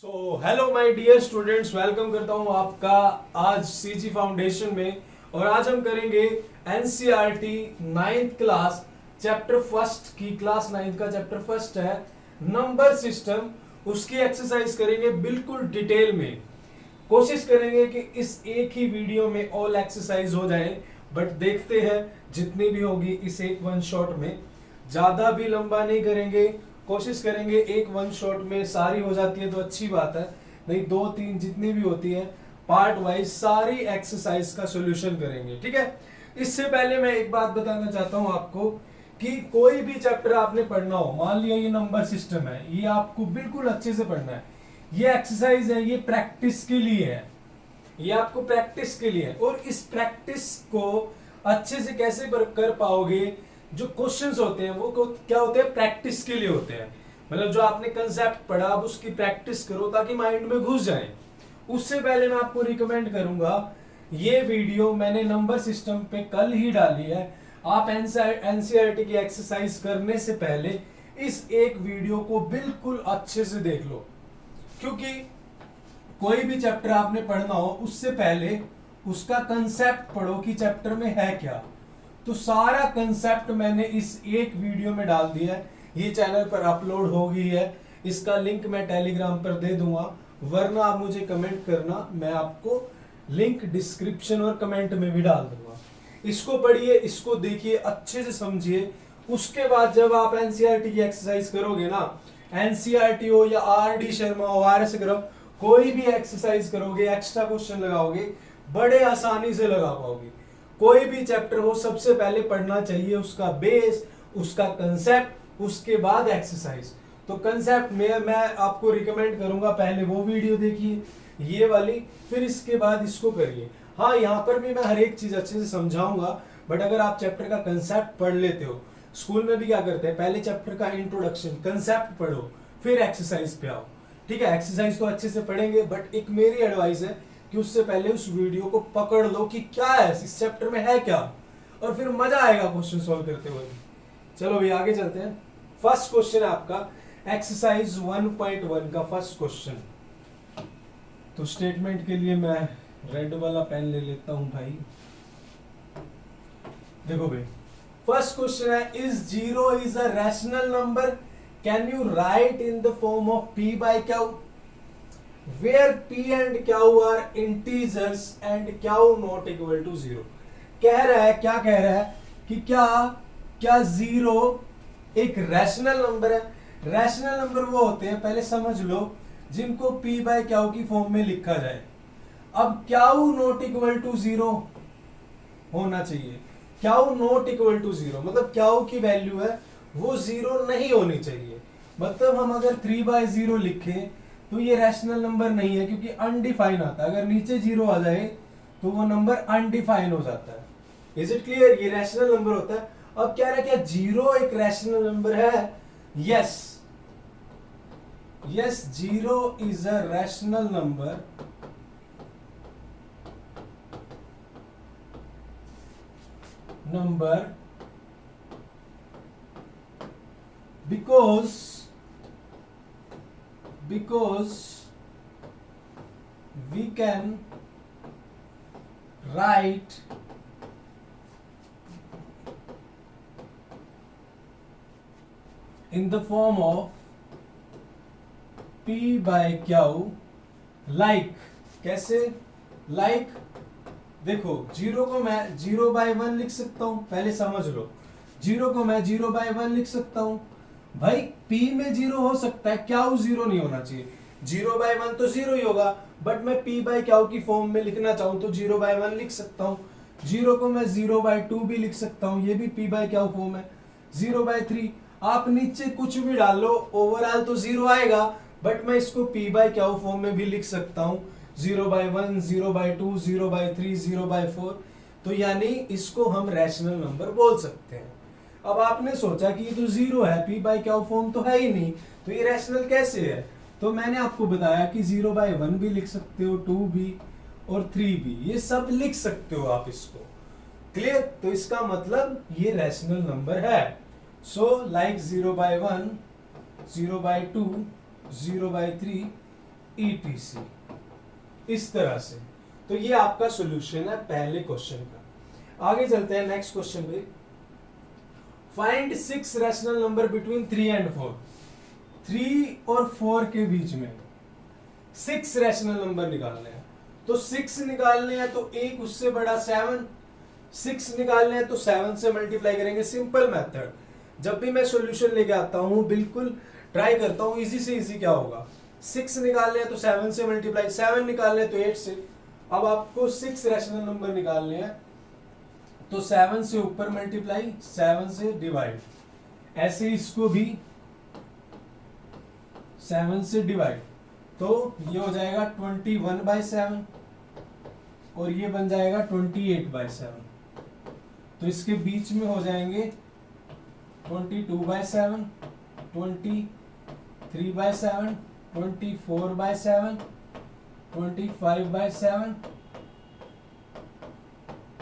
So hello my dear students, welcome करता हूं आपका आज सीजी फाउंडेशन में। और आज हम करेंगे NCERT ninth class chapter first की। क्लास नाइन्थ का चैप्टर फर्स्ट है नंबर सिस्टम। उसकी एक्सरसाइज करेंगे बिल्कुल डिटेल में। कोशिश करेंगे कि इस एक ही वीडियो में ऑल एक्सरसाइज हो जाए, बट देखते हैं जितनी भी होगी इस एक वन शॉट में। ज्यादा भी लंबा नहीं करेंगे, कोशिश करेंगे एक वन शॉट में सारी हो जाती है तो अच्छी बात है, नहीं दो तीन जितनी भी होती है पार्ट वाइज सारी एक्सरसाइज का सॉल्यूशन करेंगे। ठीक है, इससे पहले मैं एक बात बताना चाहता हूं आपको कि कोई भी चैप्टर आपने पढ़ना हो, मान लिया ये नंबर सिस्टम है, ये आपको बिल्कुल अच्छे से पढ़ना है। ये एक्सरसाइज है, ये प्रैक्टिस के लिए है, ये आपको प्रैक्टिस के लिए है। और इस प्रैक्टिस को अच्छे से कैसे कर पाओगे, जो क्वेश्चंस होते हैं वो क्या होते हैं, प्रैक्टिस के लिए होते हैं। मतलब जो आपने कंसेप्ट पढ़ा अब उसकी प्रैक्टिस करो ताकि माइंड में घुस जाए। उससे पहले मैं आपको रिकमेंड करूंगा, ये वीडियो मैंने नंबर सिस्टम पे कल ही डाली है। आप एनसीईआरटी की एक्सरसाइज करने से पहले इस एक वीडियो को बिल्कुल अच्छे से देख लो, क्योंकि कोई भी चैप्टर आपने पढ़ना हो उससे पहले उसका कंसेप्ट पढ़ो कि चैप्टर में है क्या। तो सारा कंसेप्ट मैंने इस एक वीडियो में डाल दिया है, ये चैनल पर अपलोड हो गई है। इसका लिंक मैं टेलीग्राम पर दे दूंगा, वरना आप मुझे कमेंट करना, मैं आपको लिंक डिस्क्रिप्शन और कमेंट में भी डाल दूंगा। इसको पढ़िए, इसको देखिए, अच्छे से समझिए। उसके बाद जब आप एनसीईआरटी की एक्सरसाइज करोगे ना, एनसीईआरटी हो या आरडी शर्मा हो, आरएस करो, कोई भी एक्सरसाइज करोगे, एक्स्ट्रा क्वेश्चन लगाओगे, बड़े आसानी से लगा पाओगे। कोई भी चैप्टर हो सबसे पहले पढ़ना चाहिए उसका बेस, उसका कंसेप्ट, उसके बाद एक्सरसाइज। तो कंसेप्ट में मैं आपको रिकमेंड करूंगा पहले वो वीडियो देखिए, ये वाली, फिर इसके बाद इसको करिए। हाँ, यहाँ पर भी मैं हर एक चीज अच्छे से समझाऊंगा, बट अगर आप चैप्टर का कंसेप्ट पढ़ लेते हो, स्कूल में भी क्या करते हैं, पहले चैप्टर का इंट्रोडक्शन कंसेप्ट पढ़ो, फिर एक्सरसाइज पे आओ। ठीक है, एक्सरसाइज तो अच्छे से पढ़ेंगे, बट एक मेरी एडवाइस है कि उससे पहले उस वीडियो को पकड़ लो कि क्या है इस चैप्टर में, है क्या, और फिर मजा आएगा क्वेश्चन सॉल्व करते हुए। चलो भाई आगे चलते हैं। फर्स्ट क्वेश्चन है आपका एक्सरसाइज 1.1 का फर्स्ट क्वेश्चन। तो स्टेटमेंट के लिए मैं रेड वाला पेन ले लेता हूं भाई। देखो भाई, फर्स्ट क्वेश्चन है, is zero is a rational number, can you right in the form of p by q, where p and q are integers and q not equal to 0। कह रहा है, क्या कह रहा है कि क्या जीरो एक रैशनल नंबर है। रैशनल नंबर वो होते हैं, पहले समझ लो, जिनको p by q की फॉर्म में लिखा जाए। अब q नॉट इक्वल टू 0 होना चाहिए। q नॉट इक्वल टू 0 मतलब q की वैल्यू है वो 0 नहीं होनी चाहिए। मतलब हम अगर 3/0 लिखें तो ये रैशनल नंबर नहीं है, क्योंकि अनडिफाइन आता है। अगर नीचे 0 आ जाए तो वो नंबर अनडिफाइन हो जाता है। Is it clear? ये रैशनल नंबर होता है। अब क्या है, क्या 0 एक रैशनल नंबर है? Yes, yes, 0 is a rational number because we can write in the form of p by q like, कैसे like, देखो 0 को मैं 0/1 लिख सकता हूं, पहले समझ लो। 0 को मैं 0/1 लिख सकता हूं भाई, p में 0 हो सकता है, q 0 नहीं होना चाहिए। 0/1 तो 0 ही होगा, बट मैं p by q की फॉर्म में लिखना चाहूं तो 0/1 लिख सकता हूं। 0 को मैं 0/2 भी लिख सकता हूं, ये भी p by q फॉर्म है। 0/3 आप नीचे कुछ भी डाल लो, ओवरऑल तो 0 आएगा, बट मैं इसको p by q फॉर्म में भी लिख सकता हूं। 0/1, 0/2, 0/3, 0/4। तो यानी इसको हम रैशनल नंबर बोल सकते हैं। अब आपने सोचा कि ये तो 0 है, p by q फॉर्म तो है ही नहीं, तो ये रैशनल कैसे है? तो मैंने आपको बताया कि 0/1 भी लिख सकते हो, 2 भी और 3 भी, ये सब लिख सकते हो आप इसको। क्लियर? तो इसका मतलब ये रैशनल नंबर है। सो लाइक 0/1, 0/2, 0/3, ETC, इस तरह से। तो ये आपका सॉल्यूशन है पहले क्वेश्चन का। आगे चलते हैं नेक्स्ट क्वेश्चन पे। Find 6 rational number between 3 and 4। 3 और 4 के बीच में 6 रैशनल नंबर निकालने हैं। तो 6 निकालने हैं तो एक उससे बड़ा 7, 6 निकालने हैं तो 7 से मल्टीप्लाई करेंगे। Simple method. जब भी मैं सॉल्यूशन लेके आता हूं बिल्कुल ट्राई करता हूं इजी से इजी क्या होगा। 6 निकालने हैं तो 7 से मल्टीप्लाई, 7 निकालने हैं तो 8 से। अब आपको 6 रैशनल नंबर निकालने हैं तो 7 से ऊपर मल्टीप्लाई, 7 से डिवाइड, ऐसे इसको भी 7 से डिवाइड, तो ये हो जाएगा 21/7 और ये बन जाएगा 28/7। तो इसके बीच में हो जाएंगे 22/7, 23/7, 24/7, 25/7,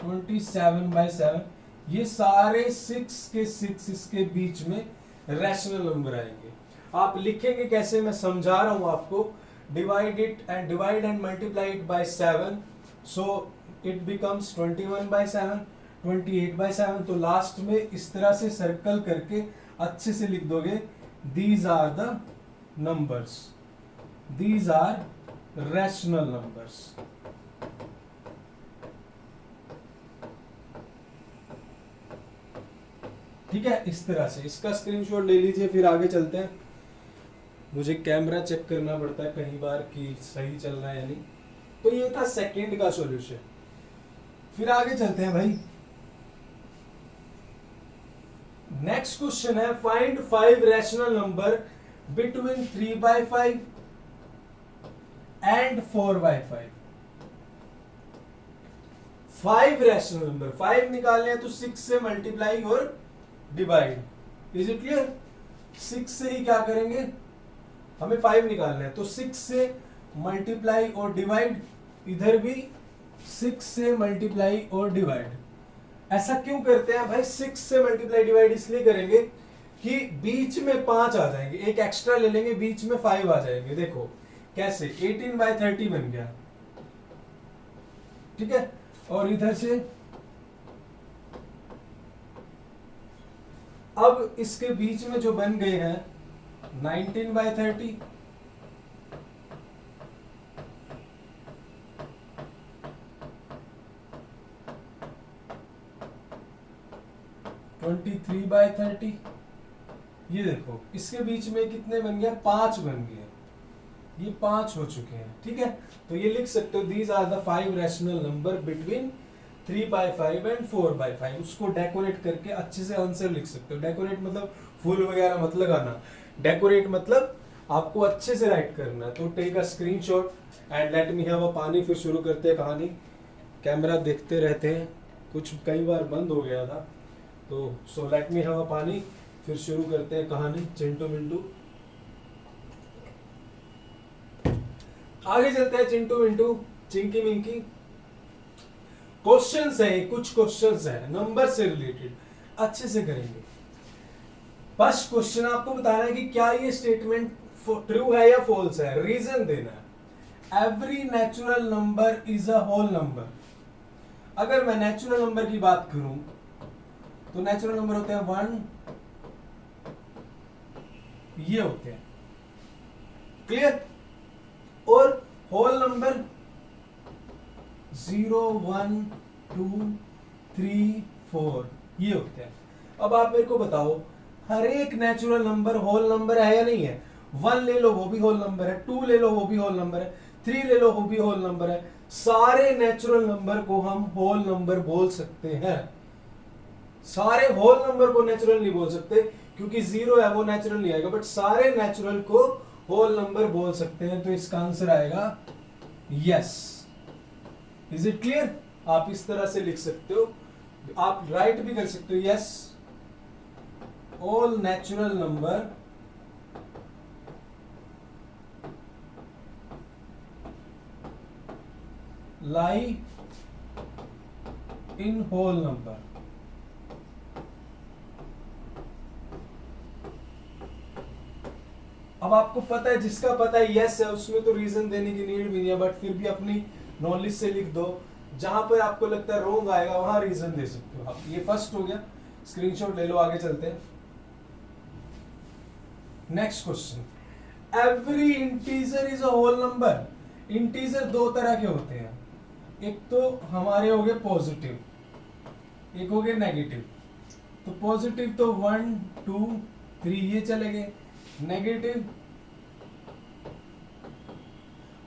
27/7। ये सारे 6 के 6 इसके बीच में रैशनल नंबर आएंगे। आप लिखेंगे कैसे, मैं समझा रहा हूं आपको। Divide and multiply it by 7, so it becomes 21/7, 28/7। तो लास्ट में इस तरह से सर्कल करके अच्छे से लिख दोगे, these are the numbers, these are rational numbers. ठीक है, इस तरह से इसका स्क्रीनशॉट ले लीजिए। फिर आगे चलते हैं। मुझे कैमरा चेक करना पड़ता है कई बार कि सही चल रहा है या नहीं। तो ये था सेकंड का सॉल्यूशन। फिर आगे चलते हैं भाई। नेक्स्ट क्वेश्चन है, find 5 rational number between 3/5 and 4/5। 5 rational number, 5 निकालने हैं तो 6 से मल्टीप्लाई और डिवाइड। Is it clear? 6 से ही क्या करेंगे, हमें 5 निकालना है तो 6 से मल्टीप्लाई और डिवाइड, इधर भी 6 से मल्टीप्लाई और डिवाइड। ऐसा क्यों करते हैं भाई? 6 से मल्टीप्लाई डिवाइड इसलिए करेंगे कि बीच में 5 आ जाएंगे, एक एक्स्ट्रा ले लेंगे, बीच में 5 आ जाएंगे। देखो कैसे, 18/30 बन गया। ठीक है, और इधर से अब इसके बीच में जो बन गए हैं 19/30, 23/30। ये देखो इसके बीच में कितने बन गया, 5 बन गए, ये 5 हो चुके हैं। ठीक है, तो ये लिख सकते हो, these are the 5 rational number between 3/5 and 4/5। उसको डेकोरेट करके अच्छे से आंसर लिख सकते हो। डेकोरेट मतलब फूल वगैरह मत लगाना, डेकोरेट मतलब आपको अच्छे से राइट करना है। तो take a screenshot and let me have a pani. फिर शुरू करते हैं कहानी। कैमरा देखते रहते हैं, कुछ कई बार बंद हो गया था, तो so let me have a pani. फिर शुरू करते हैं कहानी चिंटू मिंटू। आगे चलते हैं चिंटू मिंटू चिंकी मिंकी। क्वेश्चंस है, कुछ क्वेश्चंस है नंबर से रिलेटेड, अच्छे से करेंगे। फर्स्ट क्वेश्चन आपको बताना है कि क्या ये स्टेटमेंट ट्रू है या फॉल्स है, रीजन देना है। Every natural number is a whole number. अगर मैं नेचुरल नंबर की बात करूं तो नेचुरल नंबर होते हैं 1, ये होते हैं, क्लियर। और होल नंबर 0, 1, 2, 3, 4 ये होते हैं। अब आप मेरे को बताओ, हर एक नेचुरल नंबर होल नंबर है या नहीं है? 1 ले लो वो भी होल नंबर है, 2 ले लो वो भी होल नंबर है, 3 ले लो वो भी होल नंबर है। सारे नेचुरल नंबर को हम होल नंबर बोल सकते हैं। सारे होल नंबर को नेचुरल नहीं बोल सकते क्योंकि 0 है वो नेचुरल नहीं आएगा, बट सारे नेचुरल को होल नंबर बोल सकते हैं। तो इसका आंसर आएगा यस। Is it clear? आप इस तरह से लिख सकते हो, आप राइट भी कर सकते हो, yes all natural number lie in whole number. अब आपको पता है, जिसका पता है यस है उसमें तो रीजन देने की नीड भी नहीं है, बट फिर भी अपनी नॉलेज से लिख दो, जहां पर आपको लगता है रॉन्ग आएगा वहां रीजन दे सकते हो आप। ये फर्स्ट हो गया, स्क्रीनशॉट ले लो, आगे चलते हैं। Next question, every integer is a whole number. Integer दो तरह के होते हैं, एक तो हमारे हो गए पॉजिटिव, एक हो गए नेगेटिव। तो पॉजिटिव तो 1 2 3 ये चले गए, नेगेटिव।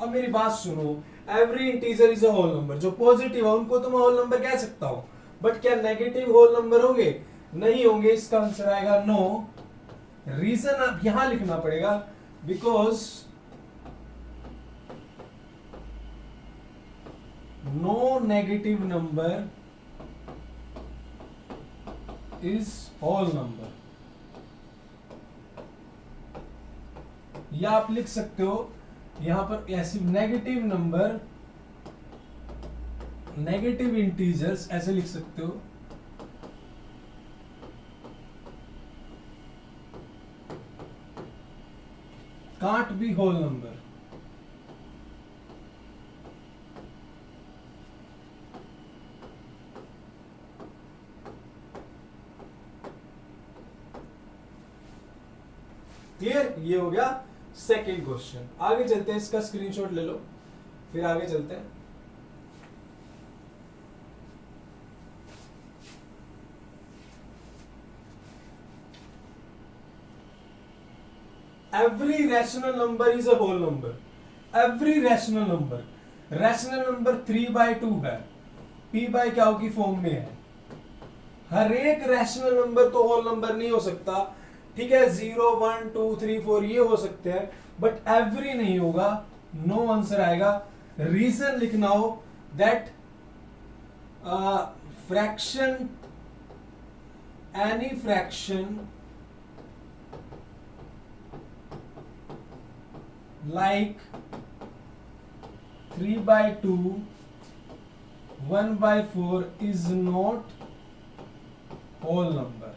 अब मेरी बात सुनो, every integer is a whole number. जो पॉजिटिव है उनको तो मैं होल नंबर कह सकता हूं, बट क्या नेगेटिव होल नंबर होंगे? नहीं होंगे। इसका आंसर आएगा नो। रीजन अब यहां लिखना पड़ेगा, because no negative number is whole number. या आप लिख सकते हो यहां पर ऐसे, नेगेटिव नंबर, नेगेटिव इंटीजर्स ऐसे लिख सकते हो, can't be whole number. Clear? ये हो गया सेकेंड क्वेश्चन। आगे चलते हैं, इसका स्क्रीनशॉट ले लो, फिर आगे चलते हैं। Every rational number is a whole number. Every rational number, rational number 3/2 है, p बाय क्या की फॉर्म में है। हर एक रैशनल नंबर तो होल नंबर नहीं हो सकता, ठीक है। 0 1 2 3 4 ये हो सकते हैं, बट एवरी नहीं होगा। नो आंसर आएगा। रीजन लिखना हो that fraction, any fraction like 3/2 1/4 is not whole number।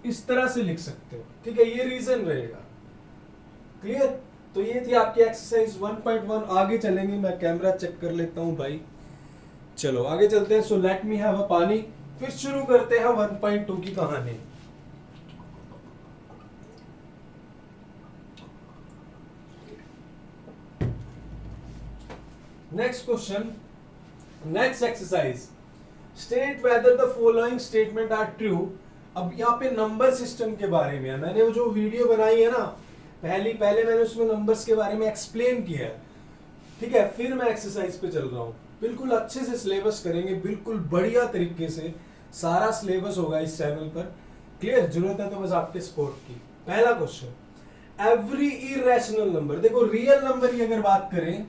इस तरह से लिख सकते हो, ठीक है। ये रीजन रहेगा। क्लियर? तो ये थी आपकी एक्सरसाइज 1.1। आगे चलेंगे, मैं कैमरा चेक कर लेता हूं भाई। चलो आगे चलते हैं। So let me have a pani, फिर शुरू करते हैं 1.2 की कहानी। Next question, next exercise, state whether the following statement are true. अब यहाँ पे नंबर सिस्टम के बारे में है। मैंने वो जो वीडियो बनाई है ना पहले मैंने उसमें नंबर्स के बारे में एक्सप्लेन किया है, ठीक है। फिर मैं एक्सरसाइज पे चल रहा हूँ। बिल्कुल अच्छे से सिलेबस करेंगे, बिल्कुल बढ़िया तरीके से सारा सिलेबस होगा इस चैनल पर। क्लियर? जरूरत है तो बस आपके सपोर्ट की। पहला क्वेश्चन, एवरी इरेशनल नंबर। देखो रियल नंबर की अगर बात करें,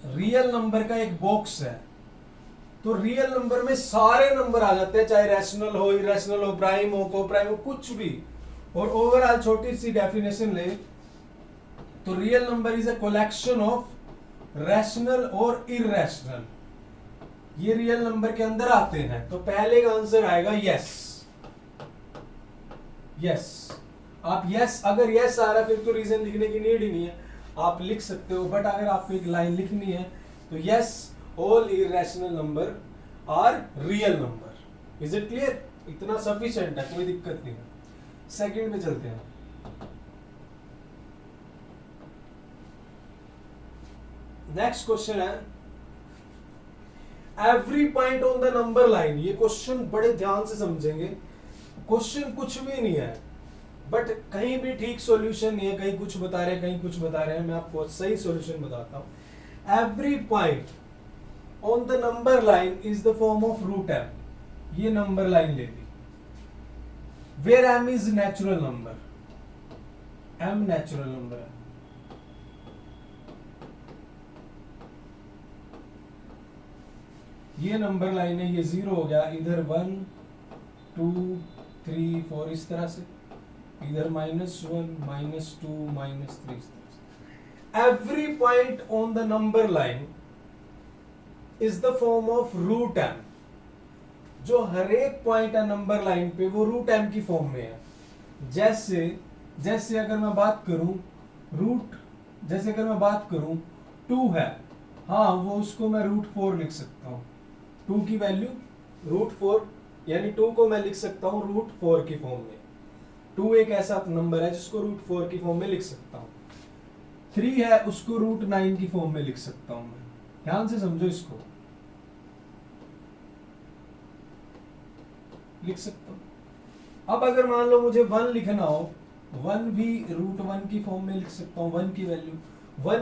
रियल नंबर का एक बॉक्स है, तो रियल नंबर में सारे नंबर आ जाते हैं, चाहे रैशनल हो, इरेशनल हो, प्राइम हो, को प्राइम हो, कुछ भी। और ओवरऑल छोटी सी डेफिनेशन ले तो real number is a collection of rational और इरेशनल। ये रियल नंबर के अंदर आते हैं। तो पहले का आंसर आएगा यस। यस, आप यस, अगर यस आ रहा है फिर तो रीजन लिखने की नीड ही नहीं है, आप लिख सकते हो। बट अगर आपको एक लाइन लिखनी है तो yes, all irrational number are real number. Is it clear? इतना सफिशिएंट है, कोई दिक्कत नहीं है। सेकंड पे चलते हैं। नेक्स्ट क्वेश्चन है, every point on the number line. ये क्वेश्चन बड़े ध्यान से समझेंगे। क्वेश्चन कुछ भी नहीं है, बट कहीं भी ठीक सॉल्यूशन नहीं है। कहीं कुछ बता रहे हैं, कहीं कुछ बता रहे हैं। मैं आपको सही सॉल्यूशन बताता हूं। Every point on the number line is the form of root M. ये नंबर लाइन ले ली, where M is natural number, M natural number है। ये नंबर लाइन है, ये 0 हो गया। इधर 1 2 3 4 इस तरह से, इधर -1 -2 -3 इस तरह से। Every point on the number line is the form of root m. जो हर एक पॉइंट है नंबर लाइन पे वो रूट एम की फॉर्म में है। जैसे जैसे अगर मैं बात करूं रूट जैसे अगर मैं बात करूं 2 है, हाँ वो उसको मैं रूट 4 लिख सकता हूं। 2 की वैल्यू रूट 4, यानी 2 को मैं लिख सकता हूं रूट 4 की फॉर्म में। 2 एक ऐसा नंबर है जिसको रूट 4 की फॉर्म में लिख सकता हूं। 3 है उसको रूट 9 की फॉर्म में लिख सकता हूं मैं। ध्यान से समझो, इसको लिख सकता हूं। अब अगर मान लो मुझे 1 लिखना हो, 1 भी रूट 1 की फॉर्म में लिख सकता हूं। 1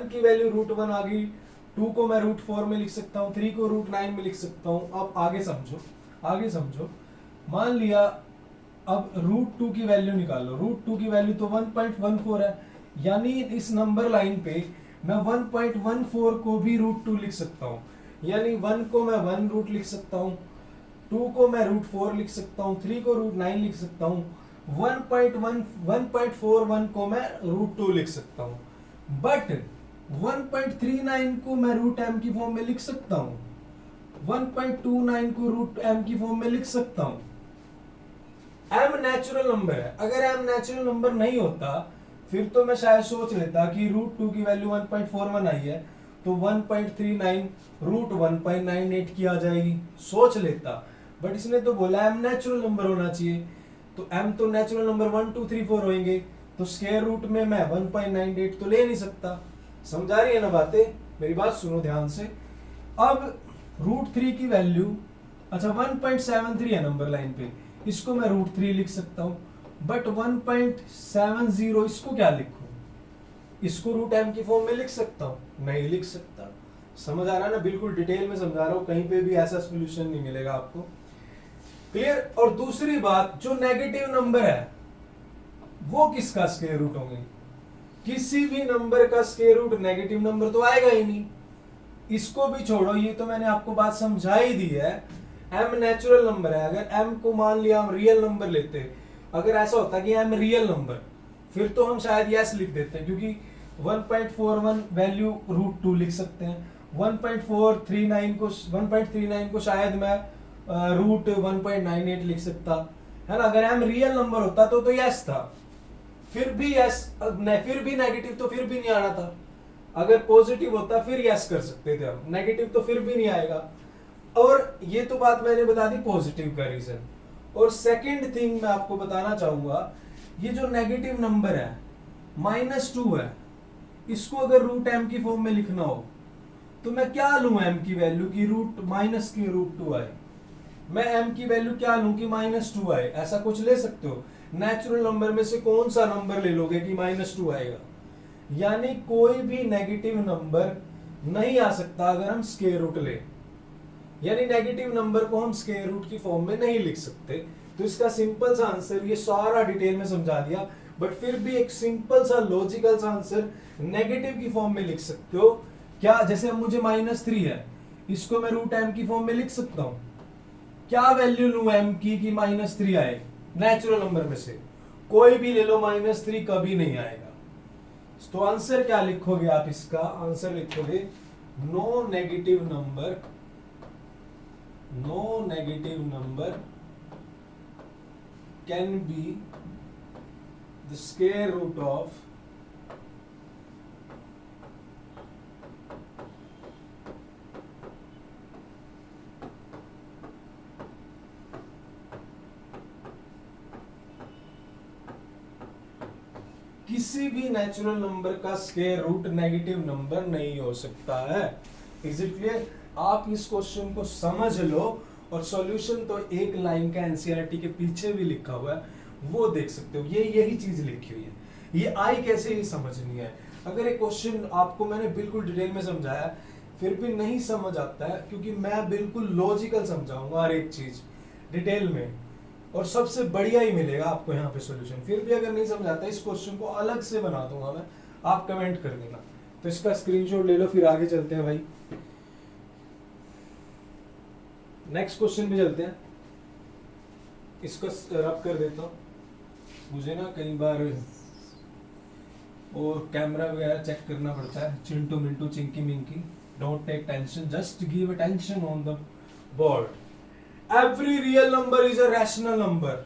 की वैल्यू रूट 1 आ गई। 2 को मैं रूट 4 में लिख सकता हूं, 3 को रूट 9 में लिख सकता हूं। अब आगे समझो, मान लिया अब रूट 2 की वैल्यू निकालो। रूट 2 की वैल्यू तो 1.14 है, यानी इस नंबर लाइन पे मैं 1.14 को भी रूट 2 लिख सकता हूं। यानी 1 को मैं 1 रूट लिख सकता हूं, 2 को मैं रूट 4 लिख सकता हूं, 3 को रूट 9 लिख सकता हूं, 1.41 को मैं रूट 2 लिख सकता हूं। बट 1.39 को मैं रूट एम की फॉर्म में लिख सकता हूं, 1.29 को रूट एम की फॉर्म में लिख सकता हूं। एम नेचुरल नंबर है। अगर एम नेचुरल नंबर नहीं होता फिर तो मैं शायद सोच लेता कि रूट 2 की वैल्यू 1.41 आई है तो 1.39 रूट 1.98 की आ जाएगी, सोच लेता। बट इसने तो बोला एम नेचुरल नंबर होना चाहिए, तो एम तो नेचुरल नंबर 1 2 3 4 होंगे, तो स्क्वायर रूट में मैं 1.98 तो ले नहीं सकता। समझा रही है ना बातें? मेरी बात सुनो ध्यान से। अब रूट 3 की वैल्यू, अच्छा 1.73 है नंबर लाइन पे, इसको मैं रूट 3 लिख सकता हूं। बट 1.70 इसको क्या लिखूं? इसको रूट एम की फॉर्म में लिख सकता हूं? नहीं लिख सकता। समझ आ रहा है ना? बिल्कुल डिटेल में समझा रहा हूं, कहीं पे भी ऐसा सोल्यूशन नहीं मिलेगा आपको। क्लियर? और दूसरी बात, जो नेगेटिव नंबर है वो किसका स्क्वायर रूट होंगे? किसी भी नंबर का स्क्वायर रूट नेगेटिव नंबर तो आएगा ही नहीं। इसको भी छोड़ो, ये तो मैंने आपको बात समझा ही दी है। एम नेचुरल नंबर है। अगर एम को मान लिया हम रियल नंबर लेते, अगर ऐसा होता कि एम रियल नंबर, फिर तो हम शायद यस लिख देते, क्योंकि 1.41 वैल्यू रूट 2 लिख सकते हैं। 1.39 को शायद मैं रूट 1.98 लिख सकता है ना। अगर एम रियल नंबर होता तो यस था, फिर भी यस, फिर भी नेगेटिव तो फिर भी नहीं आना था। अगर पॉजिटिव होता फिर यस कर सकते थे हम, नेगेटिव तो फिर भी नहीं आएगा। और ये तो बात मैंने बता दी पॉजिटिव का रीजन। और सेकंड थिंग मैं आपको बताना चाहूंगा, ये जो नेगेटिव नंबर है -2 है, इसको अगर रूट एम की फॉर्म में लिखना हो तो मैं क्या लूं एम की वैल्यू की रूट माइनस की रूट 2 आए। मैं एम की वैल्यू क्या लूं कि -2 आए, ऐसा कुछ ले सकते हो। नेचुरल नंबर में से कौन सा नंबर ले लोगे कि -2 आएगा? यानी कोई भी नेगेटिव नंबर नहीं आ सकता अगर हम स्क्वायर रूट ले। यानी नेगेटिव नंबर को हम स्क्वायर रूट की फॉर्म में नहीं लिख सकते। तो इसका सिंपल सा आंसर, ये सारा डिटेल में समझा दिया, बट फिर भी एक सिंपल सा लॉजिकल सा आंसर नेगेटिव की फॉर्म में लिख सकते हो क्या? जैसे अब मुझे -3 है, इसको मैं रूट एम की फॉर्म में लिख सकता हूं। क्या वैल्यू लूं एम की कि -3 आए? नेचुरल नंबर में से कोई भी ले लो, -3 कभी नहीं आएगा। तो आंसर क्या लिखोगे आप? इसका आंसर लिखोगे no negative number can be the square root of किसी भी नेचुरल नंबर का स्क्वायर रूट नेगेटिव नंबर नहीं हो सकता है। Is it clear? आप इस क्वेश्चन को समझ लो, और सॉल्यूशन तो एक लाइन का एनसीईआरटी के पीछे भी लिखा हुआ है, वो देख सकते हो। ये यही चीज लिखी हुई है। ये आई कैसे ही समझनी है। अगर एक क्वेश्चन आपको मैंने बिल्कुल डिटेल में समझाया फिर भी नहीं समझ आता है, क्योंकि मैं बिल्कुल लॉजिकल समझाऊंगा हर एक चीज डिटेल में, और सबसे बढ़िया ही मिलेगा आपको यहाँ पे सॉल्यूशन। फिर भी अगर नहीं समझ आता, इस क्वेश्चन को अलग से बना दूंगा मैं, आप कमेंट कर देना। तो इसका स्क्रीनशॉट ले लो, फिर आगे चलते हैं भाई। नेक्स्ट क्वेश्चन पे चलते हैं। इसको रब कर देता हूँ, मुझे ना कई बार और कैमरा वगैरह चेक करना पड़ता है। Chintu Mintu Chinki Minki, don't take tension, just give attention on the board. Every real number is a rational number,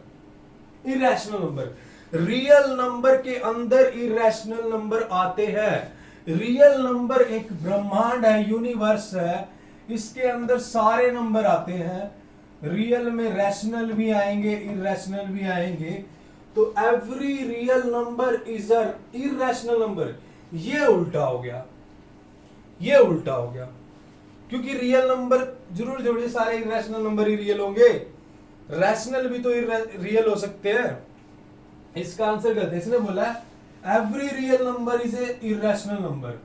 irrational number. Real number के अंदर इरेशनल नंबर आते हैं। रियल नंबर एक ब्रह्मांड है, यूनिवर्स है, इसके अंदर सारे नंबर आते हैं। रियल में रैशनल भी आएंगे, इरेशनल भी आएंगे। तो every real number is a irrational number. ये उल्टा हो गया, ये उल्टा हो गया, क्योंकि रियल नंबर जरूर जरूर सारे इरेशनल नंबर ही रियल होंगे, रैशनल भी तो रियल हो सकते हैं। इसका आंसर गलत है। इसने बोला every real number is a irrational number.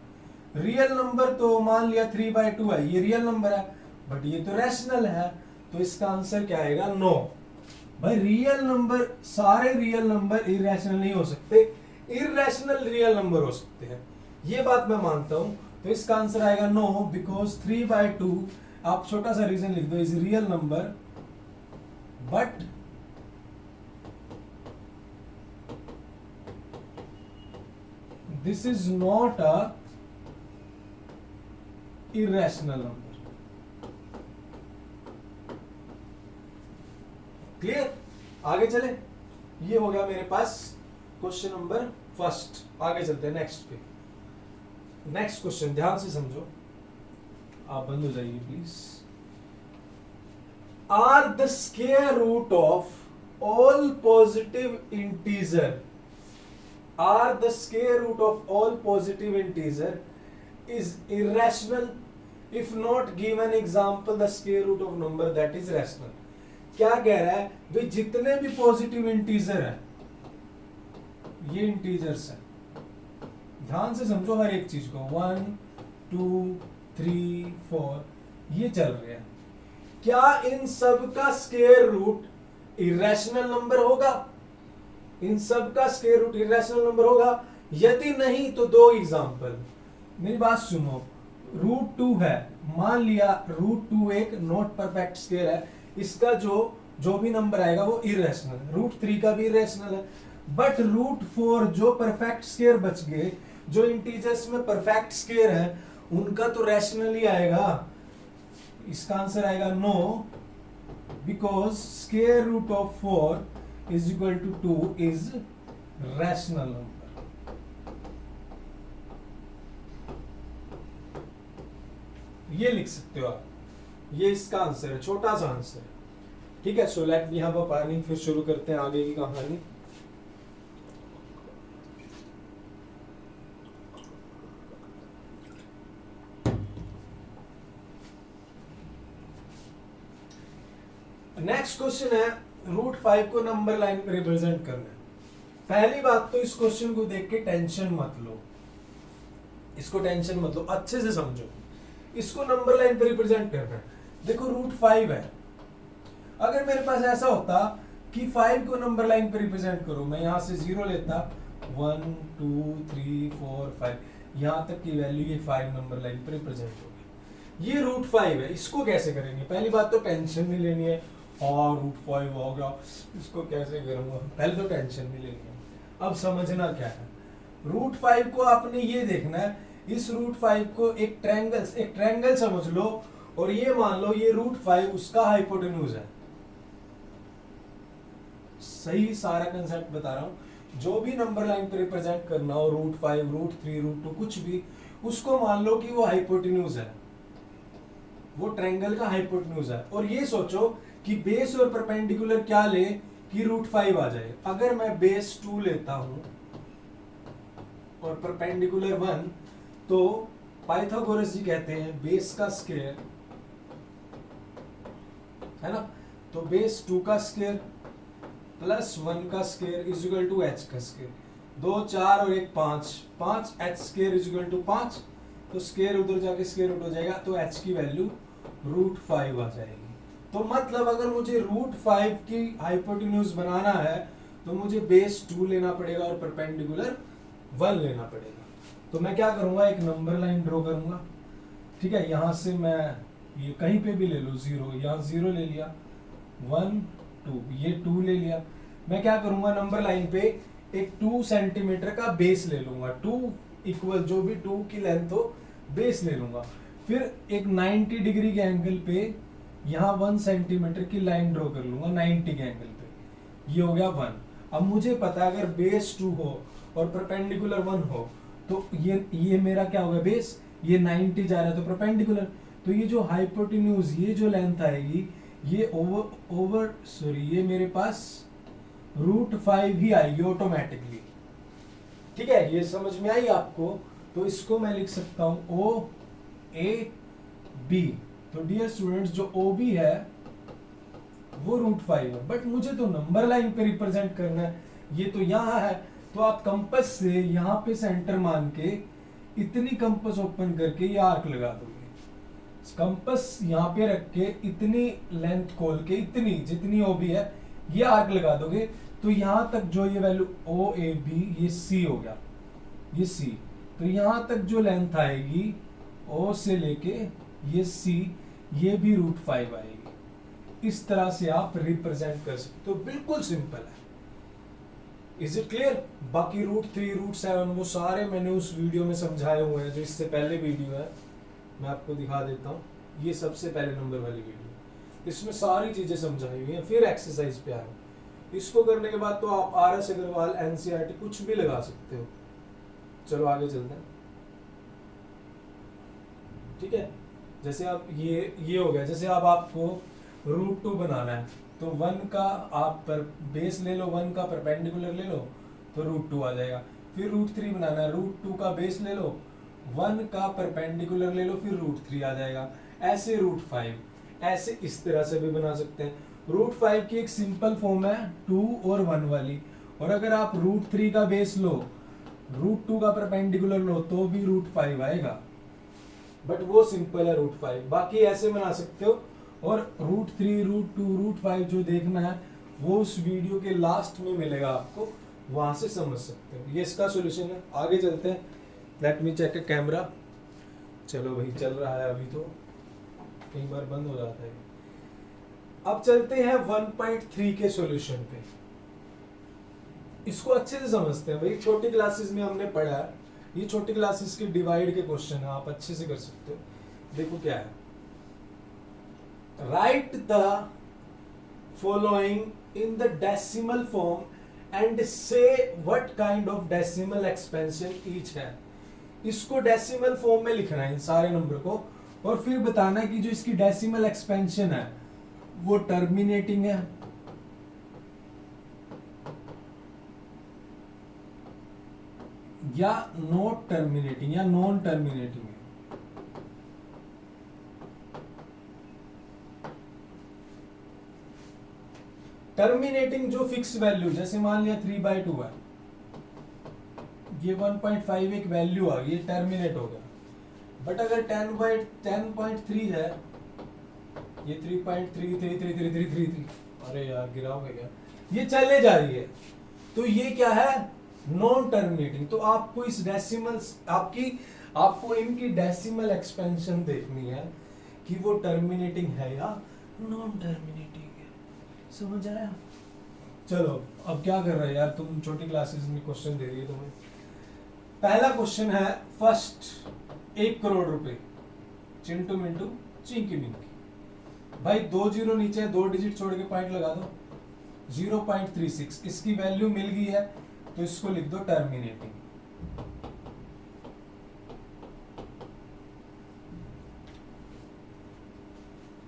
Real number तो मान लिया 3/2 है, ये रियल नंबर है, बट ये तो रैशनल है, तो इसका आंसर क्या आएगा? नो। भाई रियल नंबर, सारे रियल नंबर इरेशनल नहीं हो सकते, इरेशनल रियल नंबर हो सकते हैं, ये बात मैं मानता हूं। तो इसका आंसर आएगा नो, बिकॉज 3/2, आप छोटा सा रीजन लिख दो, is real number but this is not a irrational number। Clear? आगे चले। ये हो गया मेरे पास क्वेश्चन नंबर फर्स्ट। आगे चलते हैं नेक्स्ट पे। नेक्स्ट क्वेश्चन ध्यान से समझो, आप बंद हो जाइए please. Are the square root of all positive integer, are the square root of all positive integer is irrational if not give an example the square root of number that is rational। क्या कह रहा है भाई, जितने भी positive integer है, ये integers है, ध्यान से समझो हर एक चीज को, 1 2 3 4 ये चल रहे हैं, क्या इन सब का स्क्वायर रूट इरेशनल नंबर होगा? इन सब का स्क्वायर रूट इरेशनल नंबर होगा? यदि नहीं तो दो एग्जांपल। मेरी बात सुनो, √2 है, मान लिया √2 एक नॉट परफेक्ट स्क्वायर है, इसका जो भी नंबर आएगा वो इरेशनल, √3 का भी इरेशनल है, बट √4 जो परफेक्ट स्क्वायर बच गए, जो इंटीजर्स में परफेक्ट स्क्वायर है, उनका तो रैशनल ही आएगा। इसका आंसर आएगा no, because square root of 4 is equal to 2 is rational number। ये लिख सकते हो आप, ये इसका आंसर है, छोटा सा आंसर है। ठीक है, so let me have a planning, फिर शुरू करते हैं आगे की कहानी। नेक्स्ट क्वेश्चन है, √5 को नंबर लाइन में रिप्रेजेंट करना है। पहली बात तो इस क्वेश्चन को देख के टेंशन मत लो, इसको टेंशन मत लो, अच्छे से समझो। इसको नंबर लाइन पे रिप्रेजेंट करना है। देखो √5 है, अगर मेरे पास ऐसा होता कि 5 को नंबर लाइन पे रिप्रेजेंट करो, मैं यहां से 0 लेता, 1 2 3 4 5, यहां तक की वैल्यू ये 5 नंबर लाइन पे रिप्रेजेंट होगी। ये √5 है, इसको कैसे करेंगे? पहली बात तो टेंशन नहीं लेनी है, और √5 होगा, इसको कैसे करूंगा, पहले तो टेंशन नहीं लेनी है। अब समझना क्या है, √5 को आपने ये देखना है, इस √5 को एक ट्रायंगल समझ लो, और ये मान लो ये √5 उसका हाइपोटेन्यूज है। सही सारा कंसेप्ट बता रहा हूं। जो भी नंबर लाइन पे रिप्रेजेंट करना हो, √5 √3 √2 कुछ भी, उसको मान लो कि वो हाइपोटेन्यूज है, वो ट्रायंगल का हाइपोटेन्यूज है। और ये सोचो कि बेस और परपेंडिकुलर क्या ले कि √5 आ जाए। अगर मैं बेस 2 लेता हूं और परपेंडिकुलर 1, तो पाइथागोरस जी कहते हैं बेस का स्क्वायर है ना, तो बेस 2 का स्क्वायर प्लस 1 का square is equal to h का स्क्वायर, 2 4 और 1 5, 5h square is equal to 5, तो स्क्वायर उधर जाके स्क्वायर रूट हो जाएगा, तो h की वैल्यू √5 आ जाएगी। तो मतलब अगर मुझे √5 की हाइपोटेन्यूज बनाना है तो मुझे बेस 2 लेना पड़ेगा और परपेंडिकुलर 1 लेना पड़ेगा। तो मैं क्या करूंगा, एक नंबर लाइन ड्रॉ करूंगा। ठीक है, यहां से मैं ये कहीं पे भी ले लो, 0, यहाँ 0 ले लिया, 1 2, ये 2 ले लिया। मैं क्या करूंगा, नंबर लाइन पे एक 2 सेंटीमीटर का बेस ले लूंगा, 2 इक्वल जो भी 2 की लेंथ हो बेस ले लूंगा। फिर एक 90 डिग्री के एंगल पे यहाँ 1 सेंटीमीटर की लाइन ड्रॉ कर लूंगा 90 के एंगल पे, ये हो गया 1। अब मुझे पता है अगर बेस 2 हो और परपेंडिकुलर 1 हो तो ये मेरा क्या होगा, बेस, ये 90 जा रहा है तो परपेंडिकुलर, तो ये जो हाइपोटेन्यूज, ये जो लेंथ आएगी ये ये मेरे पास √5 ही आएगी ऑटोमेटिकली। ठीक है, ये समझ में आई आपको? तो इसको मैं लिख सकता हूं OAB। तो डियर स्टूडेंट्स, जो OB है वो √5 है, बट मुझे तो नंबर लाइन पे रिप्रेजेंट करना है, ये तो यहाँ है। तो आप कंपास से यहाँ पे सेंटर मान के इतनी कंपास ओपन करके ये आर्क लगा दोगे, कंपास यहाँ पे रख के इतनी लेंथ खोल के, इतनी जितनी OB है ये आर्क लगा दोगे, तो यहाँ तक जो ये वैल्यू OAB, ये C हो गया, ये C। तो यहाँ तक जो लेंथ आएगी O से लेके ये C, ये भी √5 आएगी। इस तरह से आप रिप्रेजेंट कर सकते हो, बिल्कुल सिंपल है। Is it clear? बाकी √3, √7 वो सारे मैंने उस वीडियो में समझाए हुए हैं, जो इससे पहले वीडियो है, मैं आपको दिखा देता हूँ। ये सबसे पहले नंबर वाली वीडियो, इसमें सारी चीजें समझाई हुई हैं। फिर एक्सरसाइज पे आए, इसको करने के बाद तो आप RS अग्रवाल, NCERT कुछ भी लगा सकते हो। चलो आगे चलते हैं। ठीक है, जैसे आप ये हो गया, जैसे अब आपको √2 बनाना है तो 1 का आप पर बेस ले लो, 1 का परपेंडिकुलर ले लो तो √2 आ जाएगा। फिर √3 बनाना है, √2 का बेस ले लो, 1 का परपेंडिकुलर ले लो, फिर √3 आ जाएगा। ऐसे √5, ऐसे इस तरह से भी बना सकते हैं। √5 की एक सिंपल फॉर्म है 2 और 1 वाली, और अगर आप √3 का बेस लो, √2 का परपेंडिकुलर लो तो भी √5 आएगा, बट वो सिंपल है √5। बाकी ऐसे बना सकते हो, और √3, √2, √5 जो देखना है वो उस वीडियो के लास्ट में मिलेगा आपको, वहां से समझ सकते हो। ये इसका सॉल्यूशन है। आगे चलते हैं। Let me check camera. चलो भाई, चल रहा है अभी, तो कई बार बंद हो जाता है। अब चलते हैं 1.3 के सॉल्यूशन पे। इसको अच्छे से समझते हैं भाई, छोटी क्लासेस में हमने पढ़ा है, ये छोटी क्लासेस के डिवाइड के क्वेश्चन है, आप अच्छे से कर सकते हो। देखो क्या है, write the following in the decimal form and say what kind of decimal expansion each है। इसको डेसिमल फॉर्म में लिखना है इन सारे नंबर को, और फिर बताना है कि जो इसकी डेसिमल एक्सपेंशन है वो टर्मिनेटिंग है या नॉट टर्मिनेटिंग या नॉन टर्मिनेटिंग है। टर्मिनेटिंग जो फिक्स वैल्यू, जैसे मान लिया 3/2 है, ये 1.5 एक वैल्यू आ गई, ये टर्मिनेट हो गया। बट अगर 10.3 है, ये 3.3333333, अरे यार गिरा हो गया, ये चले जा रही है, तो ये क्या है, नॉन टर्मिनेटिंग। तो आपको इस डेसिमल्स आपको इनकी डेसिमल एक्सपेंशन देखनी है कि वो टर्मिनेटिंग है या नॉन टर्मिनेटिंग है। समझ आया? चलो अब क्या कर रहे हैं यार, तुम छोटी क्लासेस में क्वेश्चन दे रही है तुम्हें। पहला क्वेश्चन है फर्स्ट 1 करोड़ रुपए, चिंटू मिंटू चिंकी मिंकी। भाई 2 जीरो नीचे है, 2 डिजिट छोड़ के पॉइंट लगा दो, 0.36 इसकी वैल्यू मिल गई है, तो इसको लिख दो terminating.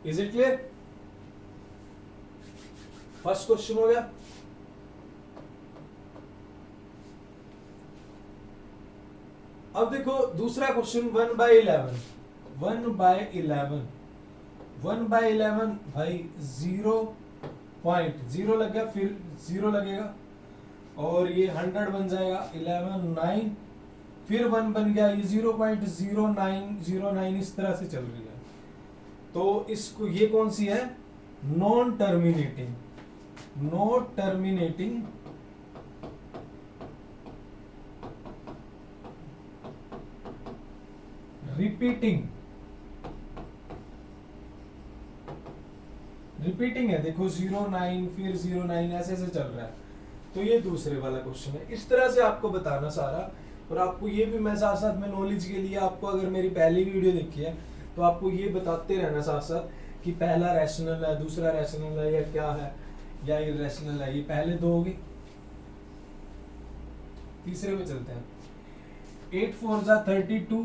Is it clear? First question हो गया। अब देखो दूसरा क्वेश्चन 1/11। 1/11 भाई 0.0 लग गया, फिर 0 लगेगा, और ये 100 बन जाएगा, 11 9, फिर 1 बन गया, ये 0.0909 इस तरह से चल रही है। तो इसको, ये कौन सी है, non terminating. Not terminating repeating है। देखो 09 फिर 09 ऐसे ऐसे चल रहा है, तो ये दूसरे वाला क्वेश्चन है। इस तरह से आपको बताना सारा, और आपको ये भी मैं साथ साथ में नॉलेज के लिए, आपको अगर मेरी पहली वीडियो देखी है तो आपको ये बताते रहना साथ साथ कि पहला रैशनल है, दूसरा रैशनल है, या क्या है, या इरेशनल है। ये पहले दो हो गए। तीसरे पे चलते हैं। 8 4 जा 32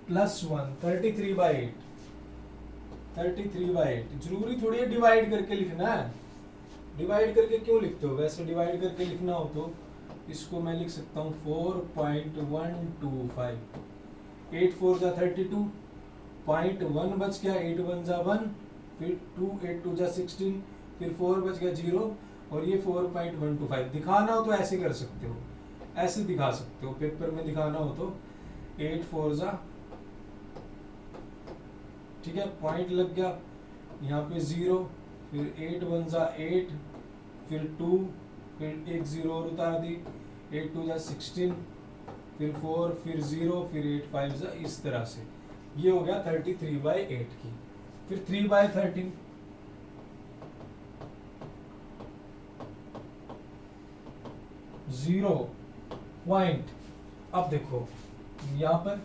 प्लस 1 33/8। 33/8 जरूरी थोड़ी है डिवाइड करके लिखना है। डिवाइड करके क्यों लिखते हो? वैसे डिवाइड करके लिखना हो तो इसको मैं लिख सकता हूँ 4.125। 8 4 जा 32, 0.1 बच गया, 8 1 जा 1, फिर 2 8 2 जा 16, फिर 4 बच गया 0, और ये 4.125। दिखाना हो तो ऐसे कर सकते हो, ऐसे दिखा सकते हो। पेपर में दिखाना हो तो 8 4 जा, ठीक है, पॉइंट लग गया, यहाँ पे 0, फिर 8 1 जा 8, फिर 2, फिर एक 0 और उतार दी, 8 2 जा 16, फिर 4, फिर 0, फिर 8 5 जा, इस तरह से। ये हो गया 33/8 की। फिर 3/13, जीरो पॉइंट। अब देखो यहाँ पर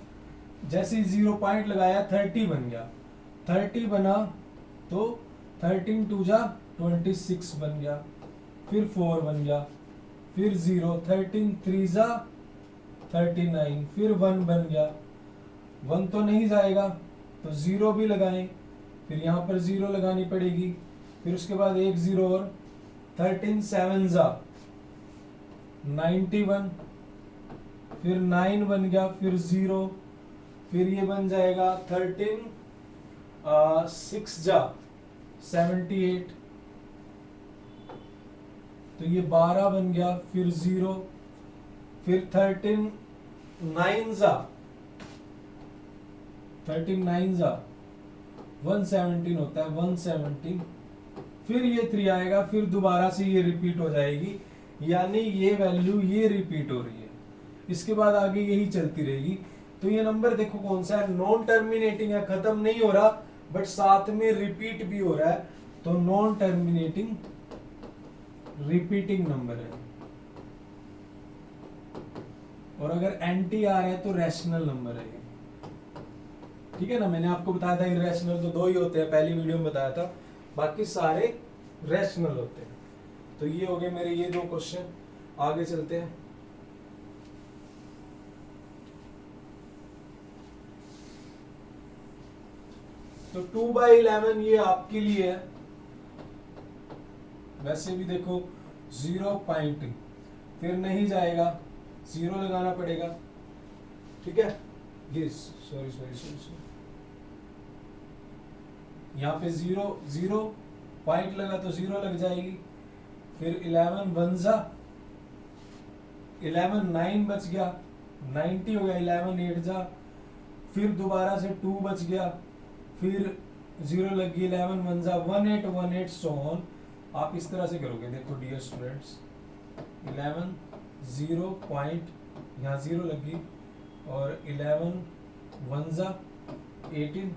जैसे ही 0 पॉइंट लगाया 30 बन गया। 30 बना तो 13 2 जा 26 बन गया, फिर 4 बन गया, फिर 0, 13 3 जा 39, फिर 1 बन गया। 1 तो नहीं जाएगा तो 0 भी लगाएं, फिर यहाँ पर 0 लगानी पड़ेगी, फिर उसके बाद एक 0 और 13 7 जा 91, फिर 9 बन गया, फिर 0, फिर ये बन जाएगा 13 6 जा 78, तो ये 12 बन गया, फिर 0, फिर 13 9 जा 117 होता है, 117, फिर ये 3 आएगा, फिर दोबारा से ये रिपीट हो जाएगी, यानी ये वैल्यू ये रिपीट हो रही है। इसके बाद आगे यही चलती रहेगी। तो ये नंबर देखो कौन सा है, नॉन टर्मिनेटिंग है, खत्म नहीं हो रहा, बट साथ में रिपीट भी हो रहा है, तो नॉन टर्मिनेटिंग रिपीटिंग नंबर है। और अगर एंटी आ रहा है तो रैशनल नंबर है ये, ठीक है ना। मैंने आपको बताया था इरेशनल तो 2 ही होते हैं, पहली वीडियो में बताया था, बाकी सारे रैशनल होते हैं। तो ये हो गए मेरे ये 2 क्वेश्चन। आगे चलते हैं। तो 2/11 ये आपके लिए है। वैसे भी देखो 0 पॉइंट, फिर नहीं जाएगा, 0 लगाना पड़ेगा, ठीक है। ये सॉरी यहाँ पे 0 पॉइंट लगा तो 0 लग जाएगी, फिर 11 1 जा 11 9 बच गया, 90 हो गया, 11 8 जा, फिर दोबारा से 2 बच गया, फिर 0 लग गई, 11 1 जा 18 सो ऑन। आप इस तरह से करोगे। देखो डियर स्टूडेंट्स, 11 0 पॉइंट, यहाँ 0 लग गई, और 11 1 जा 18,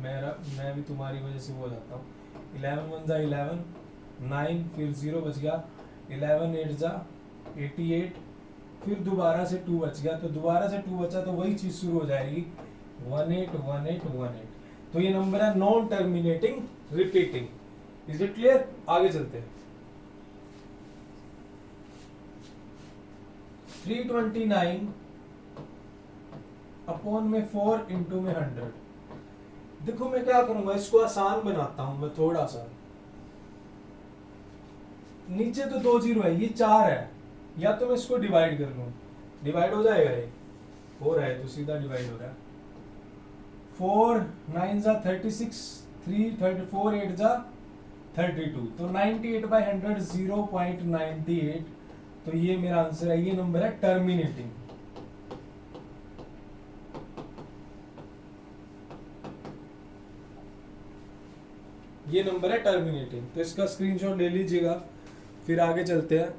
मैं भी तुम्हारी वजह से हो जाता हूँ। 11 1 जा 11, 9, फिर 0 बच गया, 11 8 जा 88, फिर दोबारा से 2 बच गया, तो दोबारा से 2 बचा तो वही चीज शुरू हो जाएगी, 181818। तो ये नंबर है non terminating repeating. Is it clear? आगे चलते हैं। 329 अपॉन में 4 इंटू में 100। देखो मैं क्या करूंगा, इसको आसान बनाता हूं मैं थोड़ा सा। नीचे तो 2 0 है, ये 4 है, या तो मैं इसको डिवाइड कर लूं, डिवाइड हो जाएगा, ये हो रहा है तो सीधा डिवाइड हो रहा है। 4 9 जा 36, 3 34 8 जा 32, तो 98/100 0.98। तो ये मेरा आंसर है, ये नंबर है टर्मिनेटिंग। ये नंबर है टर्मिनेटिंग, तो इसका स्क्रीनशॉट ले लीजिएगा। फिर आगे चलते हैं।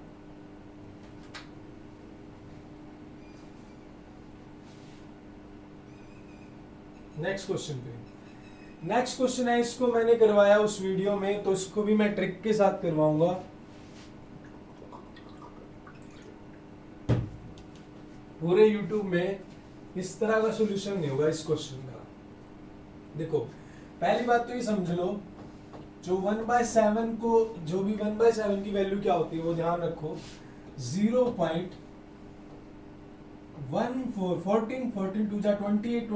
नेक्स्ट क्वेश्चन पे। नेक्स्ट क्वेश्चन है, इसको मैंने करवाया उस वीडियो में, तो इसको भी मैं ट्रिक के साथ करवाऊंगा। पूरे YouTube में इस तरह का सॉल्यूशन नहीं होगा इस क्वेश्चन का। देखो पहली बात तो ये समझ लो, जो 1/7 को, जो भी 1/7 की वैल्यू क्या होती है वो ध्यान रखो, 0.14, 14 टू जा 28,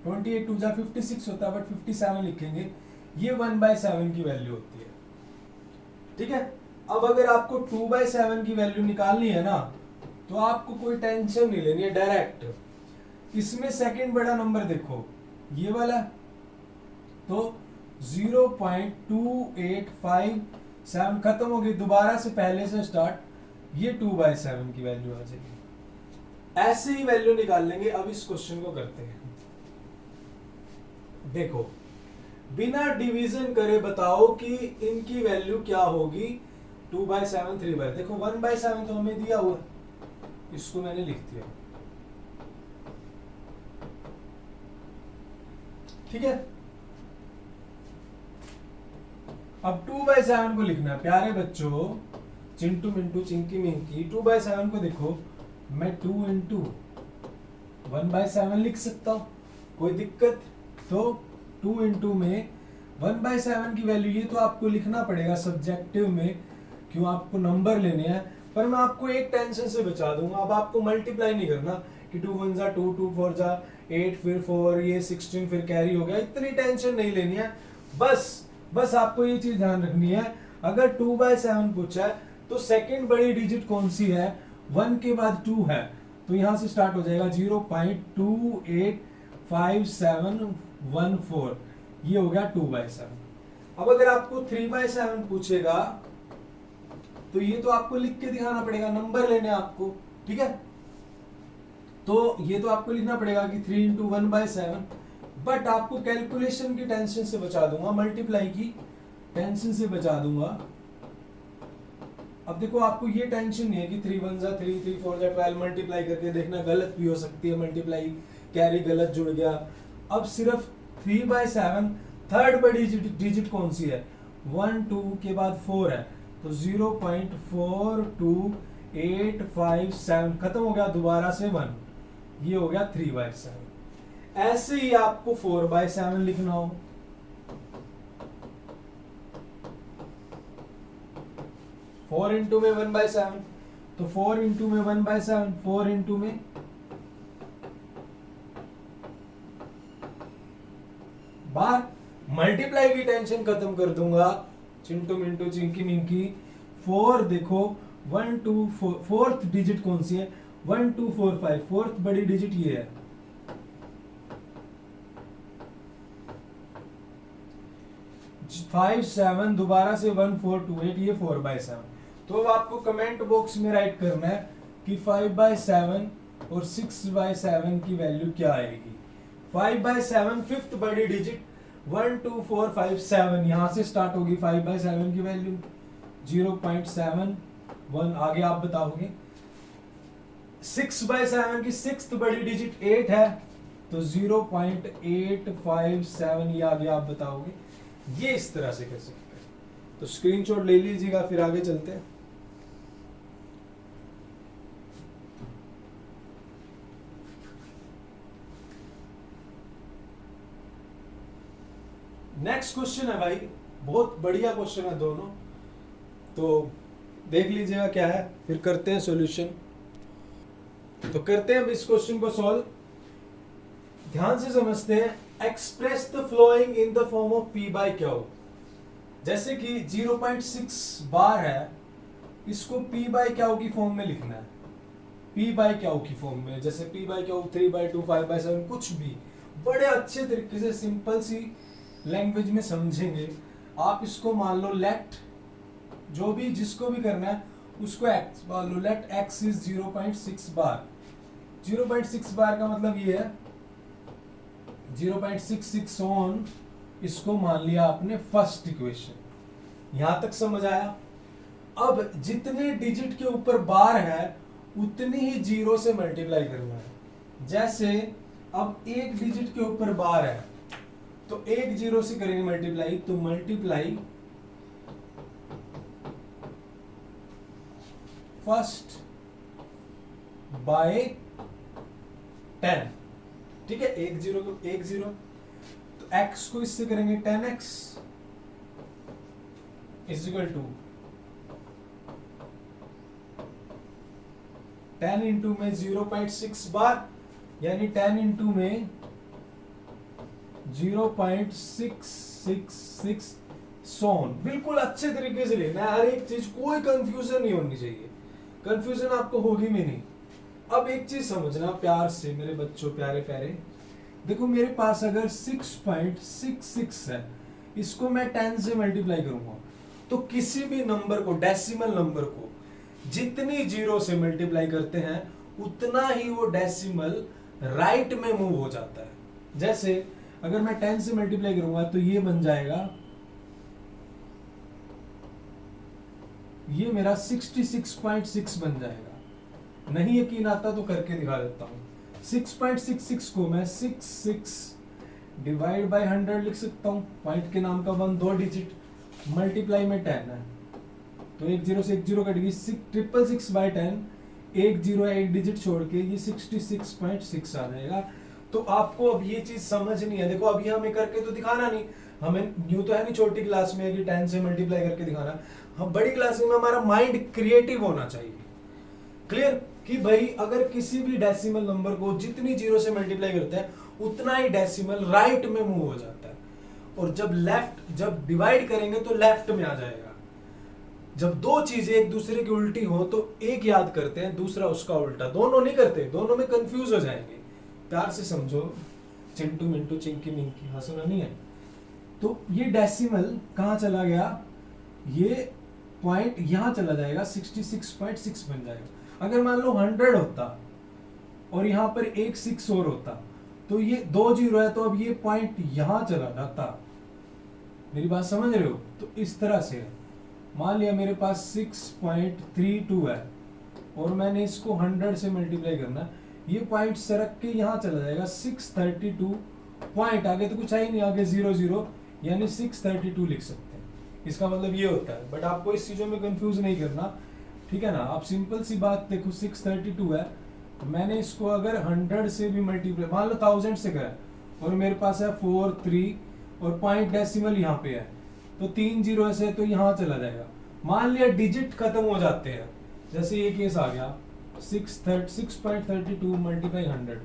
28 टू जा 56 होता है, बट 57 लिखेंगे, ये 1/7 की वैल्यू होती है। ठीक है, अब अगर आपको 2/7 की वैल्यू निकालनी है ना, तो आपको कोई टेंशन नहीं लेनी है, डायरेक्ट इसमें सेकंड बड़ा नंबर देखो, ये वाला, तो 0.2857 खत्म हो गई, दोबारा से पहले से स्टार्ट, ये 2/7 की वैल्यू आ जाएगी। ऐसे ही वैल्यू निकाल लेंगे। अब इस क्वेश्चन को करते हैं। देखो बिना डिवीजन करे बताओ कि इनकी वैल्यू क्या होगी, 2/7, 3/, देखो 1/7 तो हमें दिया हुआ, इसको मैंने लिख दिया, ठीक है। अब 2/7 को लिखना है प्यारे बच्चों, चिंटू मिंटू चिंकी मिंकी, 2/7 को देखो, मैं 2 इंटू 1/7 लिख सकता हूं, कोई दिक्कत? तो 2 इंटू में 1/7 की वैल्यू, ये तो आपको लिखना पड़ेगा सब्जेक्टिव में, क्यों, आपको नंबर लेने हैं, पर मैं आपको एक टेंशन से बचा दूंगा। अब आपको मल्टीप्लाई नहीं करना कि 2 1 जा 2, 2 4 जा 8, फिर 4, ये 16, फिर कैरी हो गया, इतनी टेंशन नहीं लेनी है। बस आपको ये चीज ध्यान रखनी है, अगर 2/7 पूछा है तो सेकंड बड़ी डिजिट कौन सी है, 1 के बाद 2 है, तो यहां से स्टार्ट हो जाएगा 0.285714, ये हो गया 2/7। अब अगर आपको 3/7 पूछेगा तो ये तो आपको लिख के दिखाना पड़ेगा, नंबर लेने आपको, ठीक है। तो ये तो आपको लिखना पड़ेगा कि 3 इंटू 1/7, बट आपको कैलकुलेशन की टेंशन से बचा दूंगा, मल्टीप्लाई की टेंशन से बचा दूंगा। अब देखो आपको ये टेंशन नहीं है कि 3 1 जा 3, 3 4 जा 12, मल्टीप्लाई करके देखना गलत भी हो सकती है, मल्टीप्लाई कैरी गलत जुड़ गया। अब सिर्फ 3/7 थर्ड बड़ी डिजिट कौन सी है, 1 2 के बाद 4 है, तो 0.42857 खत्म हो गया, दोबारा से 1, ये हो गया 3/7। ऐसे ही आपको 4/7 लिखना हो, फोर इंटू में 1/7, तो 4 इंटू में 1/7, 4 इंटू में बार मल्टीप्लाई की टेंशन खत्म कर दूंगा, चिंटू मिंटू चिंकी मिंकी। 4 देखो 1 2 4, फोर्थ डिजिट कौन सी है, 1 2 4 5, फोर्थ बड़ी डिजिट ये है, 5 7, दोबारा से 1 4 2 8, ये 4/7। तो अब आपको कमेंट बॉक्स में राइट करना है कि 5/7 और 6/7 की वैल्यू क्या आएगी। 5/7 फिफ्थ बड़ी डिजिट, 1 2 4 5 7, यहां से स्टार्ट होगी 5/7 की वैल्यू 0.71, आगे आप बताओगे। 6/7 की सिक्स्थ बड़ी डिजिट 8 है, तो 0.857, ये आगे आप बताओगे। ये इस तरह से कर सकते हैं, तो स्क्रीनशॉट ले लीजिएगा, फिर आगे चलते हैं। नेक्स्ट क्वेश्चन है भाई, बहुत बढ़िया क्वेश्चन है दोनों, तो देख लीजिएगा क्या है, फिर करते हैं सॉल्यूशन। तो करते हैं अब इस क्वेश्चन को सॉल्व, ध्यान से समझते हैं। Express the flowing in the form of P/Q। जैसे कि 0.6 बार है, इसको P/Q की फॉर्म में लिखना है, P/Q की फॉर्म में, जैसे P/Q 3/2 5/7, कुछ भी बड़े अच्छे तरीके से सिंपल सी लैंग्वेज में समझेंगे आप। इसको मान लो लेट, जो भी जिसको भी करना है उसको एक्स मान लो, लेट एक्स इज 0.6 बार। 0.6 बार का मतलब ये है 0.66 ऑन, इसको मान लिया आपने फर्स्ट इक्वेशन। यहां तक समझ आया। अब जितने डिजिट के ऊपर बार है उतनी ही जीरो से मल्टीप्लाई करना है। जैसे अब एक डिजिट के ऊपर बार है तो एक जीरो से करेंगे मल्टीप्लाई, तो मल्टीप्लाई फर्स्ट बाय 10, ठीक है, एक जीरो, तो x को इससे करेंगे 10x is equal to 10 into में 0.6 बार, यानी 10 इंटू में 0.666 सोन। बिल्कुल अच्छे तरीके से लेना है हर एक चीज, कोई कंफ्यूजन नहीं होनी चाहिए, कंफ्यूजन आपको होगी भी नहीं। अब एक चीज समझना प्यार से मेरे बच्चों, प्यारे प्यारे, देखो मेरे पास अगर 6.66 है, इसको मैं 10 से मल्टीप्लाई करूंगा तो किसी भी नंबर को, डेसिमल नंबर को जितनी जीरो से मल्टीप्लाई करते हैं उतना ही वो डेसिमल राइट में मूव हो जाता है। जैसे अगर मैं 10 से मल्टीप्लाई करूंगा तो ये बन जाएगा, ये मेरा 66.6 बन जाएगा। नहीं यकीन आता तो करके दिखा देता हूं। 6.66 को मैं 66 डिवाइड बाय 100 लिख सकता हूं, पॉइंट के नाम का 1 2 डिजिट, मल्टीप्लाई में 10 है तो एक जीरो से एक जीरो कट गई, 666 बाय 10, एक जीरो है एक डिजिट छोड़ के, ये 66.6 आ जाएगा। तो आपको अब ये चीज समझनी है। देखो अभी हमें करके तो दिखाना नहीं, हमें न्यू तो है नहीं छोटी क्लास में कि 10 से मल्टीप्लाई करके दिखाना, हम बड़ी क्लास में हमारा माइंड क्रिएटिव होना चाहिए। क्लियर कि भाई अगर किसी भी डेसिमल नंबर को जितनी जीरो से मल्टीप्लाई करते हैं उतना ही डेसिमल राइट में मूव हो जाता है, और जब डिवाइड करेंगे तो लेफ्ट में आ जाएगा। जब दो चीजें एक दूसरे की उल्टी हो तो एक याद करते हैं, दूसरा उसका उल्टा, दोनों नहीं करते, दोनों में कंफ्यूज हो जाएंगे। प्यार से समझो, चिंटू मिंटू चिंकी मिंकी, हंसना नहीं है। तो ये डेसिमल कहां चला गया, ये पॉइंट यहां चला जाएगा, 66.6 बन जाएगा। अगर मान लो 100 होता और यहां पर एक 6 और होता तो ये 2 जीरो है, तो अब ये पॉइंट यहां चला जाता। मेरी बात समझ रहे हो? तो इस तरह से है। मान लिया मेरे पास 6.32 है और मैंने इसको 100 से मल्टीप्लाई करना, ये पॉइंट सरक के यहां चला जाएगा 632 पॉइंट, आगे तो कुछ है ही नहीं, आगे 0 0 यानी 632 लिख सकते हैं। इसका मतलब ये होता है, बट आपको इस चीजों में कंफ्यूज नहीं करना, ठीक है ना। आप सिंपल सी बात देखो, 632 है, मैंने इसको अगर 100 से भी मल्टीप्लाई, मान लो 1000 से करा और मेरे पास है 4 3 और पॉइंट डेसिमल यहाँ पे है, तो 3 जीरो से तो यहाँ चला जाएगा। मान लिया डिजिट खत्म हो जाते हैं, जैसे ये केस आ गया 6.32 मल्टीप्लाई 100,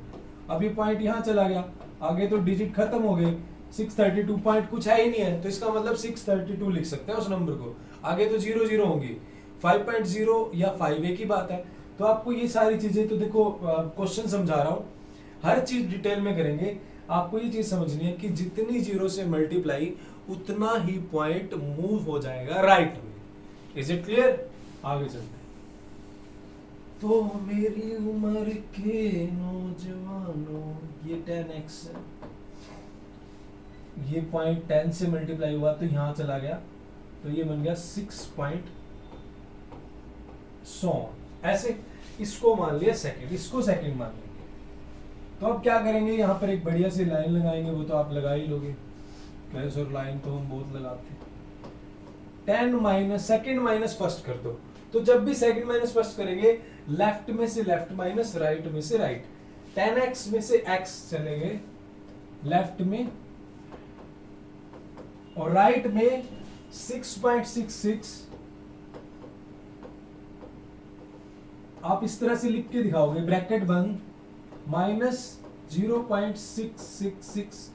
अब ये पॉइंट यहाँ चला गया, आगे तो डिजिट खत्म हो गए, 632 पॉइंट कुछ है ही नहीं है, तो इसका मतलब 632 लिख सकते हैं उस नंबर को, आगे तो 0 0 होंगी, 5.0 या 5 एक ही बात है। तो आपको ये सारी चीजें, तो देखो क्वेश्चन समझा रहा हूँ, हर चीज डिटेल में करेंगे। आपको ये चीज समझनी है कि जितनी जीरो से मल्टीप्लाई उतना ही पॉइंट मूव हो जाएगा राइट में। Is it clear? आगे चलते हैं। तो मेरी उम्र के नौजवानों, ये 10x है, ये पॉइंट 10 से मल्टीप्लाई हुआ तो यहां चला गया, तो ये बन गया 6 पॉइंट ऐसे। इसको मान लिया सेकंड, इसको सेकंड मान लेंगे। तो अब क्या करेंगे, यहाँ पर एक बढ़िया सी लाइन लगाएंगे, वो तो आप लगा ही लोगे, प्लस और लाइन तो हम बहुत लगाते हैं। 10 माइनस सेकंड माइनस फर्स्ट कर दो, तो जब भी सेकंड माइनस फर्स्ट करेंगे लेफ्ट में से लेफ्ट माइनस राइट में से राइट, 10x में से x चलेंगे लेफ्ट में और राइट में 6.66 आप इस तरह से लिख के दिखाओगे, ब्रैकेट बंद, माइनस 0.666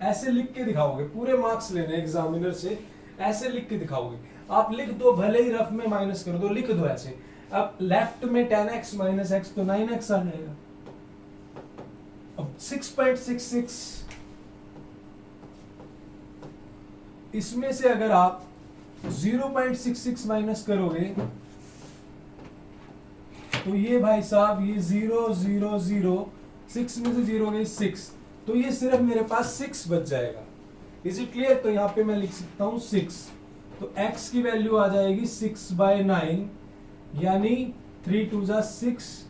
ऐसे लिख के दिखाओगे। पूरे मार्क्स लेने एग्जामिनर से, ऐसे लिख के दिखाओगे। आप लिख दो, भले ही रफ में माइनस कर दो, लिख दो ऐसे। अब लेफ्ट में 10x माइनस x तो 9x आ जाएगा। अब 6.66 इसमें से अगर आप 0.66 माइनस करोगे तो ये भाई साहब ये 0 0 0 6 में से 0 गई 6, तो ये सिर्फ मेरे पास 6 बच जाएगा। Is it clear? तो यहाँ पे मैं लिख सकता हूं 6, तो x की वैल्यू आ जाएगी 6/9, यानी 3 2 जा 6,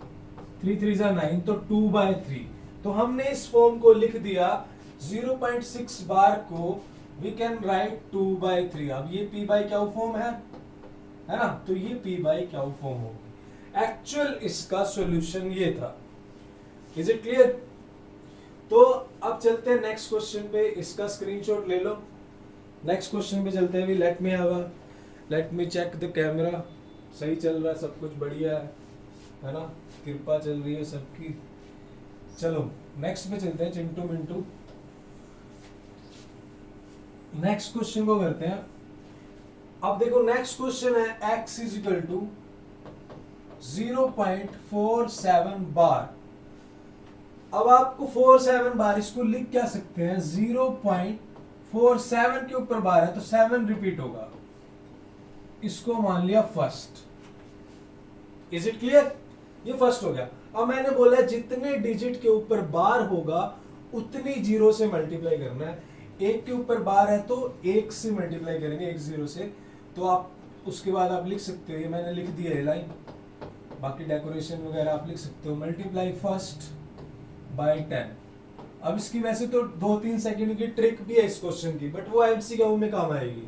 3 3 जा 9, तो 2/3। तो हमने इस फॉर्म को लिख दिया, 0.6 बार को वी कैन राइट 2/3। अब ये p बाई क्यू फॉर्म है ना, तो ये p बाई क्यू फॉर्म होगी। एक्चुअल इसका सॉल्यूशन ये था। Is it clear? तो अब चलते हैं नेक्स्ट क्वेश्चन पे, इसका स्क्रीनशॉट ले लो। नेक्स्ट क्वेश्चन पे चलते हैं। Let me check the camera, सही चल रहा है, सब कुछ बढ़िया है ना, कृपा चल रही है सबकी। चलो नेक्स्ट पे चलते हैं चिंटू मिंटू। नेक्स्ट क्वेश्चन को करते हैं। अब देखो नेक्स्ट क्वेश्चन है x इज इक्वल टू 0.47 बार। अब आपको 47 बार, इसको लिख क्या सकते हैं, 0.47 के ऊपर बार है तो 7 रिपीट होगा, इसको मान लिया फर्स्ट। Is it clear? ये फर्स्ट हो गया। अब मैंने बोला जितने डिजिट के ऊपर बार होगा उतनी जीरो से मल्टीप्लाई करना है। एक के ऊपर बार है तो एक से मल्टीप्लाई करेंगे, एक जीरो से। तो आप उसके बाद आप लिख सकते हो, ये मैंने लिख दिया है लाइन, बाकी डेकोरेशन वगैरह आप लिख सकते हो, मल्टीप्लाई फर्स्ट बाय 10। अब इसकी वैसे तो 2-3 सेकंड की ट्रिक भी है इस क्वेश्चन की, बट वो एमसीक्यू में काम आएगी।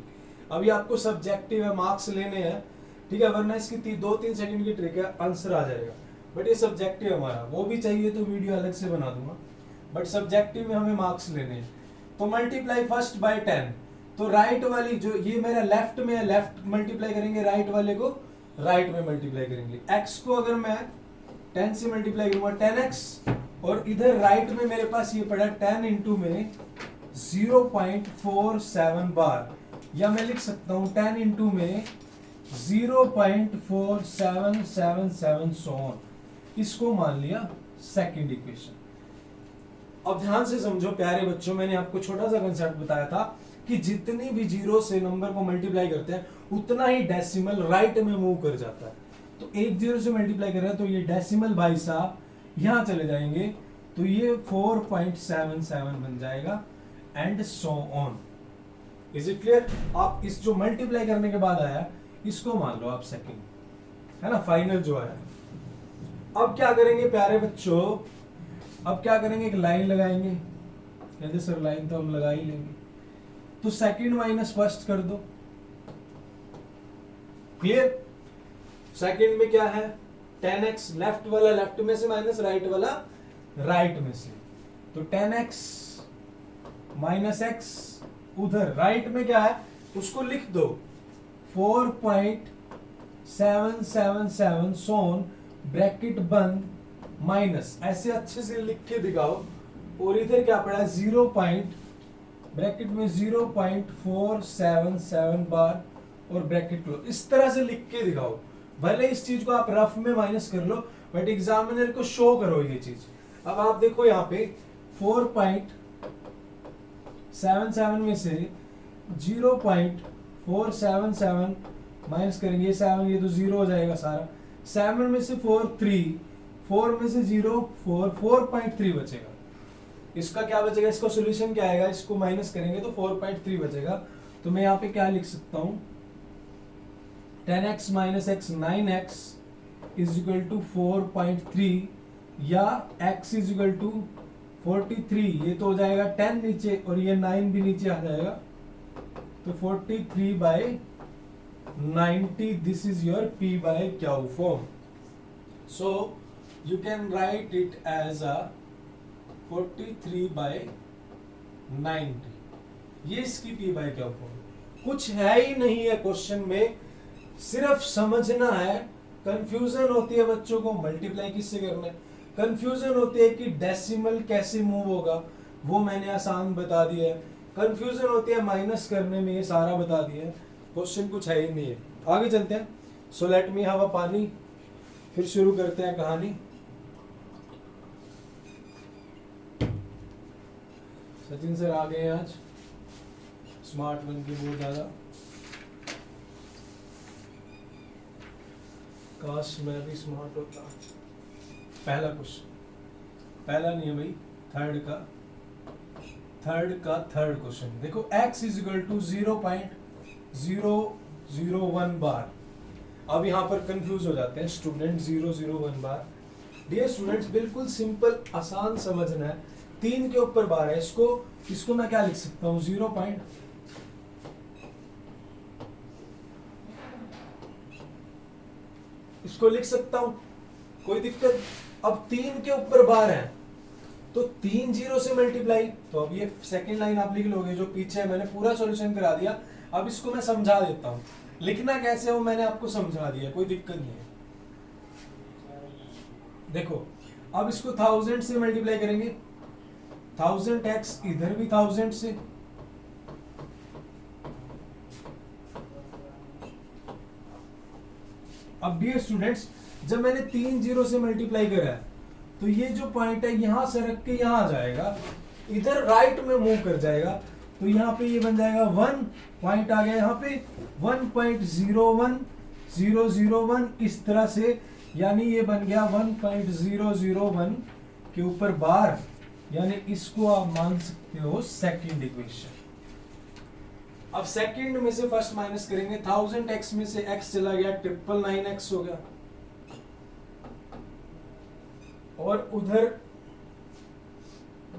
अभी आपको सब्जेक्टिव है, मार्क्स लेने हैं, ठीक है, वरना इसकी 2-3 सेकंड की ट्रिक है, आंसर आ जाएगा। बट ये सब्जेक्टिव हमारा, वो भी चाहिए तो वीडियो अलग से बना दूंगा, बट सब्जेक्टिव में हमें मार्क्स लेने हैं। तो मल्टीप्लाई फर्स्ट बाय 10, तो राइट वाली जो ये मेरा लेफ्ट में है, लेफ्ट मल्टीप्लाई करेंगे, राइट वाले को राइट में मल्टीप्लाई करेंगे। x को अगर मैं 10 से मल्टीप्लाई करूंगा 10x, और इधर राइट में मेरे पास ये पड़ा 10 इंटू में 0.47 बार, या मैं लिख सकता हूं 10 इंटू में 0.4777 सो, इसको मान लिया सेकंड इक्वेशन। अब ध्यान से समझो प्यारे बच्चों, मैंने आपको छोटा सा कंसेप्ट बताया था कि जितनी भी जीरो से नंबर को मल्टीप्लाई करते हैं उतना ही डेसिमल राइट में मूव कर जाता है। तो एक जीरो से मल्टीप्लाई कर रहे हैं तो ये डेसिमल भाई साहब यहां चले जाएंगे, तो ये 4.77 बन जाएगा, and so on. Is it clear? आप इस जो मल्टीप्लाई करने के बाद आया इसको मान लो आप सेकंड, है ना, फाइनल जो आया। अब क्या करेंगे प्यारे बच्चों, अब क्या करेंगे, एक लाइन लगाएंगे। कहते सर लाइन तो हम लगा ही लेंगे, तो सेकंड माइनस फर्स्ट कर दो। क्लियर? सेकंड में क्या है, 10x, लेफ्ट वाला लेफ्ट में से माइनस राइट वाला राइट में से, तो 10x माइनस x, उधर राइट में क्या है उसको लिख दो 4.777 सोन, ब्रैकेट बंद, माइनस, ऐसे अच्छे से लिख के दिखाओ। और इधर क्या पड़ा है, 0 पॉइंट, ब्रैकेट में 0.477 बार और ब्रैकेट क्लोज, इस तरह से लिख के दिखाओ। भले इस चीज को आप रफ में माइनस कर लो, बट एग्जामिनर को शो करो ये चीज। अब आप देखो यहाँ पे 4.77 में से 0.477 माइनस करेंगे, 7, ये तो 0 हो जाएगा सारा। 7 में से 4 में से 0, 4.3 बचेगा। इसका क्या बचेगा, इसका सॉल्यूशन क्या आएगा, इसको माइनस करेंगे तो 4.3 बचेगा। तो मैं यहाँ पे क्या लिख सकता हूँ, 10x minus x 9x is equal to 4.3, या x इज इक्वल टू 43, ये तो हो जाएगा 10 नीचे और ये 9 भी नीचे आ जाएगा, तो 43/90, this is your p by q form. So you can write it as a 43/90, ये इसकी p बाय क्यू फॉर्म। कुछ है ही नहीं है क्वेश्चन में, सिर्फ समझना है। कंफ्यूजन होती है बच्चों को मल्टीप्लाई किससे करना है, कंफ्यूजन होती है कि डेसिमल कैसे मूव होगा, वो मैंने आसान बता दिया है। कंफ्यूजन होती है माइनस करने में, ये सारा बता दिया है। क्वेश्चन कुछ है ही नहीं है। आगे चलते हैं। So let me have a pani, फिर शुरू करते हैं कहानी। सचिन सर आ गए आज, स्मार्ट बन के बहुत ज्यादा। काश मैं भी स्मार्ट होता। पहला क्वेश्चन, पहला नहीं है भाई, थर्ड का थर्ड क्वेश्चन देखो। x इज इक्वल टू 0.001 बार। अब यहाँ पर कंफ्यूज हो जाते हैं स्टूडेंट, 0.001 बार। डियर स्टूडेंट्स, बिल्कुल सिंपल, आसान समझना है। 3 के ऊपर बार है, इसको मैं क्या लिख सकता हूँ, 0. इसको लिख सकता हूं, कोई दिक्कत। अब 3 के ऊपर बार है तो 3 जीरो से मल्टीप्लाई, तो अब ये सेकंड लाइन आप लिख लोगे, जो पीछे है मैंने पूरा सॉल्यूशन करा दिया। अब इसको मैं समझा देता हूँ, लिखना कैसे हो मैंने आपको समझा दिया, कोई दिक्कत नहीं है। देखो अब इसको 1000 से मल्टीप्लाई करेंगे, 1000x इधर भी 1000 से, अब डियर स्टूडेंट्स जब मैंने 3 जीरो से मल्टीप्लाई करा है तो ये जो पॉइंट है यहां से रख के यहां आ जाएगा, इधर राइट में मूव कर जाएगा, तो यहाँ पे ये बन जाएगा 1 पॉइंट आ गया, यहाँ पे 1.01001 इस तरह से, यानी ये बन गया 1.001 के ऊपर बार, यानी इसको आप मान सकते हो सेकंड इक्वेशन। अब सेकंड में से फर्स्ट माइनस करेंगे, 1000x में से x चला गया, 999x हो गया, और उधर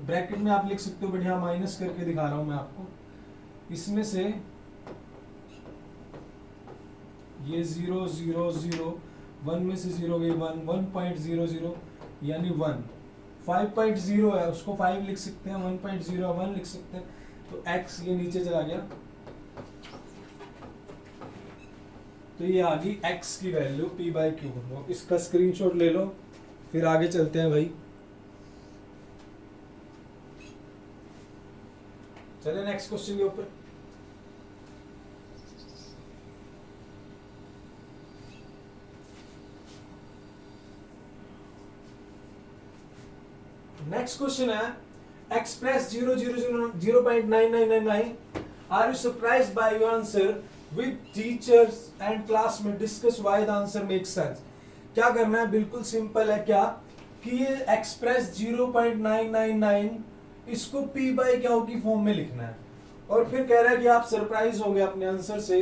ब्रैकेट में आप लिख सकते हो, बढ़िया माइनस करके दिखा रहा हूं मैं आपको, इसमें से ये 0 0 0 1 में से 0 गई 1, 1.00 यानी 1, 5.0 है उसको 5 लिख सकते हैं, 1.01 लिख सकते हैं, तो x ये नीचे चला गया, तो ये आ गई x की वैल्यू p/q। इसका स्क्रीनशॉट ले लो, फिर आगे चलते हैं भाई। चले नेक्स्ट क्वेश्चन के ऊपर। नेक्स्ट क्वेश्चन है express 0.9999। Are you surprised by your answer? With teachers and classmate discuss why the answer makes sense. क्या करना है, बिल्कुल सिंपल है, क्या कि ये एक्सप्रेस 0.999 इसको p/q की फॉर्म में लिखना है, और फिर कह रहा है कि आप सरप्राइज होंगे अपने आंसर से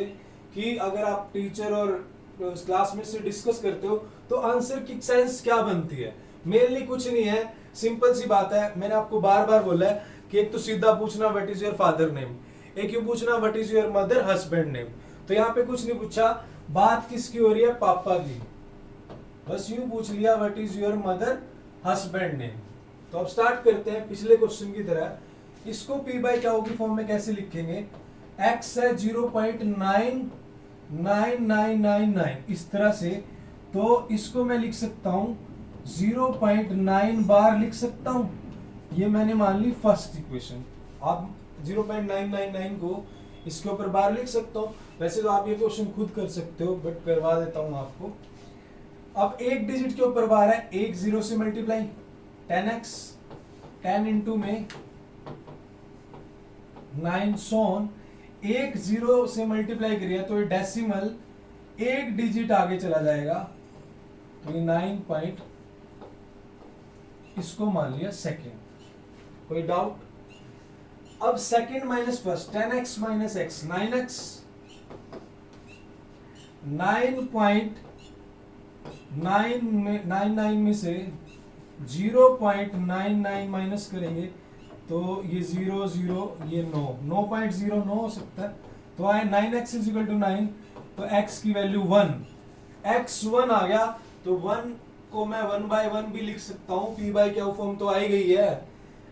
कि अगर आप टीचर और क्लासमेट से डिस्कस करते हो तो आंसर की सेंस क्या बनती है। मेनली कुछ नहीं है, सिंपल सी बात है, मैंने आपको बार बार बोला है कि एक तो सीधा पूछना what is your father name, एक यूं पूछना what is your mother husband name. तो यहाँ पे कुछ नहीं पूछा, बात किसकी हो रही है, पापा की, बस यूं पूछ लिया what is your mother husband name. तो अब स्टार्ट करते हैं पिछले क्वेश्चन की तरह, इसको p/q की फॉर्म में कैसे लिखेंगे, x है 0.99999 इस तरह से, तो इसको मैं लिख सकता हूं 0.9 बार लिख सकता हूं, ये मैंने मान ली फर्स्ट इक्वेशन। आप 0.999 को इसके ऊपर बार लिख सकता हूं, वैसे तो आप ये क्वेश्चन खुद कर सकते हो बट करवा देता हूं आपको। अब एक डिजिट के ऊपर बार है, एक जीरो से मल्टीप्लाई 10x, 10 इंटू में 9 सोन, एक जीरो से मल्टीप्लाई करिए तो ये डेसिमल एक डिजिट आगे चला जाएगा, तो ये 9 पॉइंट, इसको मान लिया सेकेंड। कोई डाउट? अब second minus first, 10x minus x, 9x, 9.99 में से 0.99 माइनस करेंगे तो ये 0 0, ये 9.09 हो सकता है, तो आए 9x इज इक्वल टू 9, तो x की वैल्यू 1, x 1 आ गया, तो 1 को मैं 1/1 भी लिख सकता हूँ, p/q फॉर्म तो आई गई है।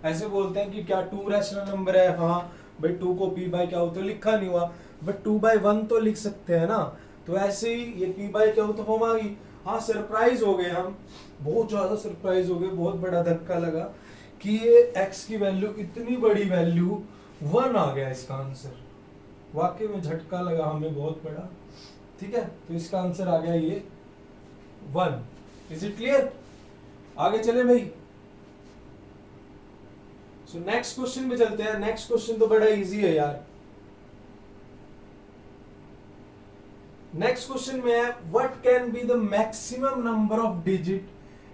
ऐसे बोलते हैं कि क्या 2 रैशनल नंबर है, हाँ भाई 2 को p/q तो लिखा नहीं हुआ, बट 2/1 तो लिख सकते हैं ना, तो ऐसे ही ये p/q तो फॉर्म आ गई। हाँ सरप्राइज हो गए हम, बहुत ज्यादा सरप्राइज हो गए, बहुत बड़ा धक्का लगा कि ये x की वैल्यू इतनी बड़ी वैल्यू 1 आ गया इसका आंसर, वाकई में झटका लगा हमें बहुत बड़ा। ठीक है, तो इसका आंसर आ गया ये 1। Is it clear? आगे चले भाई। सो नेक्स्ट क्वेश्चन पे चलते हैं। नेक्स्ट क्वेश्चन तो बड़ा इजी है यार। नेक्स्ट क्वेश्चन में है what can be the maximum number of digit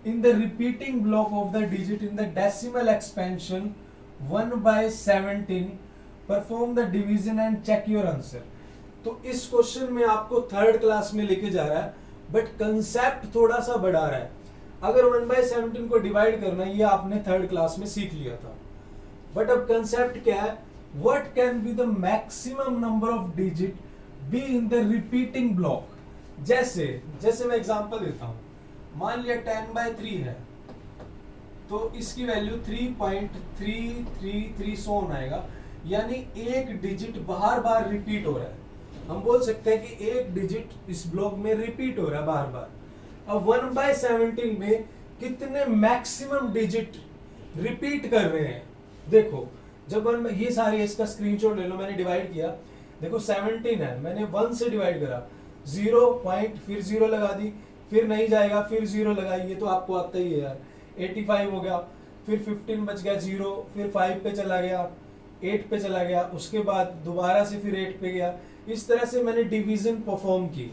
in the repeating block of the digit in the decimal expansion 1/17, perform the division and check your answer। तो इस question में आपको थर्ड क्लास में लेके जा रहा है, बट कंसेप्ट थोड़ा सा बढ़ा रहा है। अगर 1/17 को डिवाइड करना ये आपने थर्ड क्लास में सीख लिया था, बट अब कंसेप्ट क्या है, what can be the maximum number of digit be in the repeating block. जैसे मैं एग्जांपल देता हूं, मान लिया 10/3 है, तो इसकी वैल्यू 3.333 आएगा, यानी एक डिजिट बार बार रिपीट हो रहा है। हम बोल सकते हैं कि एक डिजिट इस ब्लॉक में रिपीट हो रहा है बार बार। अब 1/17 में कितने मैक्सिमम डिजिट रिपीट कर रहे हैं, देखो जब हम ये सारे, इसका स्क्रीनशॉट ले लो, मैंने डिवाइड किया, देखो 17 है, मैंने 1 से डिवाइड करा, 0 पॉइंट, फिर 0 लगा दी, फिर नहीं जाएगा, फिर 0 लगाई, ये तो आपको आता ही है यार। 85 हो गया, फिर 15 बच गया 0, फिर 5 पे चला गया, 8 पे चला गया, उसके बाद दोबारा से फिर 8 पे गया। इस तरह से मैंने डिवीजन परफॉर्म की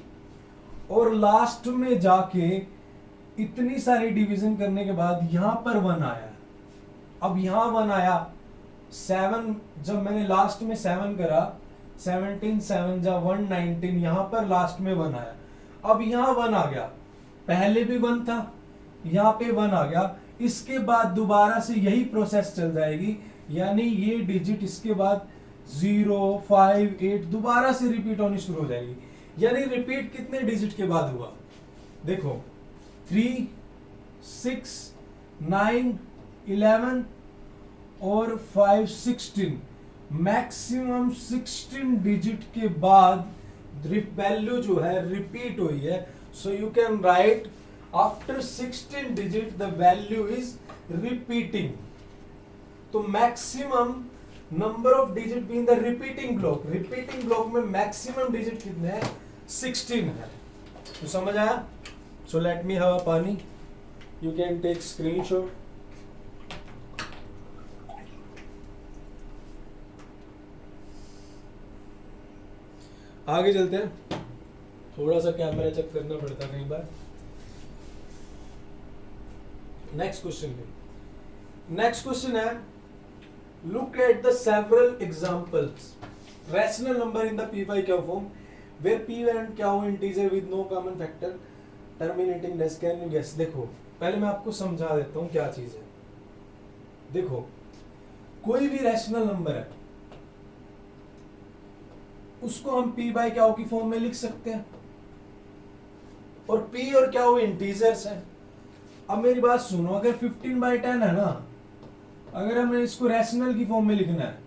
और लास्ट में जाके इतनी सारी डिवीजन करने के बाद यहां पर 1 आया। अब यहां 1 आया, 7, जब मैंने लास्ट में 7 करा, 17 7 जा 119, यहां पर लास्ट में 1 आया। अब यहां 1 आ गया, पहले भी 1 था, यहां पे 1 आ गया, इसके बाद दोबारा से यही प्रोसेस चल जाएगी, यानी ये डिजिट इसके बाद 0 5 8 दोबारा से रिपीट होनी शुरू हो जाएगी। यानी रिपीट कितने डिजिट के बाद हुआ, देखो 3 6 9 11 और 5 16, मैक्सिमम 16 डिजिट के बाद वैल्यू जो है रिपीट हुई है। So you can write after 16 digit the value is repeating. तो maximum number of digit be in the repeating block में मैक्सिमम डिजिट कितने हैं, 16 है। तो समझ आया? So let me have a पानी, यू कैन टेक स्क्रीनशॉट। आगे चलते हैं, थोड़ा सा कैमरा चेक करना पड़ता कई बार। नेक्स्ट क्वेश्चन है, look at the several examples, rational number in the p by q form where p and q integer with no common factor terminating dash, can you guess? देखो पहले मैं आपको समझा देता हूं क्या चीज है। देखो कोई भी रैशनल नंबर है, उसको हम p by q की फॉर्म में लिख सकते हैं, और p और q इंटीजर्स हैं। अब मेरी बात सुनो, अगर 15/10 है ना, अगर हमें इसको रैशनल की फॉर्म में लिखना है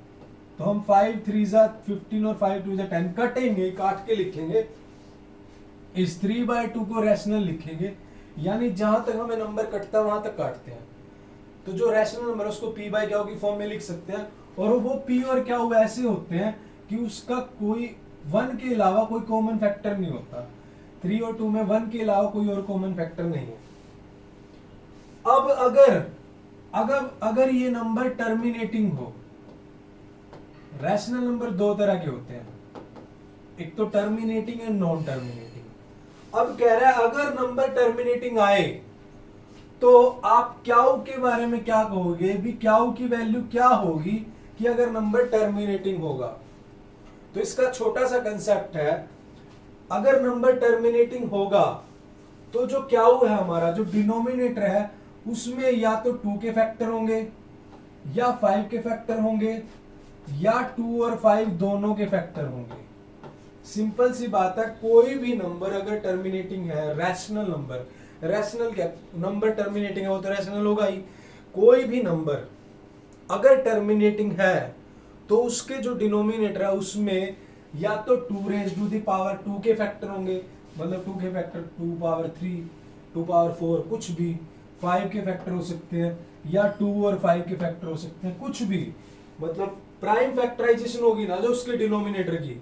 तो हम 5 3 15 और 5 2 10 कटेंगे, काट के लिखेंगे, इस 3/2 को रैशनल लिखेंगे, यानी जहां तक हमें नंबर कटता है वहां तक काटते हैं। तो जो रैशनल नंबर है उसको p by q की फॉर्म में लिख सकते हैं, और वो p और q ऐसे होते हैं कि उसका कोई 1 के अलावा कोई कॉमन फैक्टर नहीं होता। 3 और 2 में 1 के अलावा कोई और कॉमन फैक्टर नहीं है। अब अगर ये नंबर टर्मिनेटिंग हो, रैशनल नंबर दो तरह के होते हैं, एक तो टर्मिनेटिंग एंड नॉन टर्मिनेटिंग। अब कह रहा है अगर नंबर टर्मिनेटिंग आए तो आप क्याऊ के बारे में क्या कहोगे, भी क्याऊ की वैल्यू क्या होगी कि अगर नंबर टर्मिनेटिंग होगा। तो इसका छोटा सा कंसेप्ट है, अगर नंबर टर्मिनेटिंग होगा तो जो क्याऊ है हमारा, जो डिनोमिनेटर है, उसमें या तो 2 के फैक्टर होंगे या 5 के फैक्टर होंगे या 2 और 5 दोनों के फैक्टर होंगे। सिंपल सी बात है, कोई भी नंबर अगर टर्मिनेटिंग है, रैशनल नंबर टर्मिनेटिंग है, वो तो रैशनल होगा ही। कोई भी नंबर अगर टर्मिनेटिंग है तो उसके जो डिनोमिनेटर है उसमें या तो 2 रेज़ टू द पावर 2 के फैक्टर होंगे, मतलब 2 के फैक्टर 2 पावर 3 2 पावर 4 कुछ भी, 5 के फैक्टर हो सकते हैं, या 2 और 5 के फैक्टर हो सकते हैं, कुछ भी। मतलब प्राइम फैक्टराइजेशन होगी ना जो उसके डिनोमिनेटर की।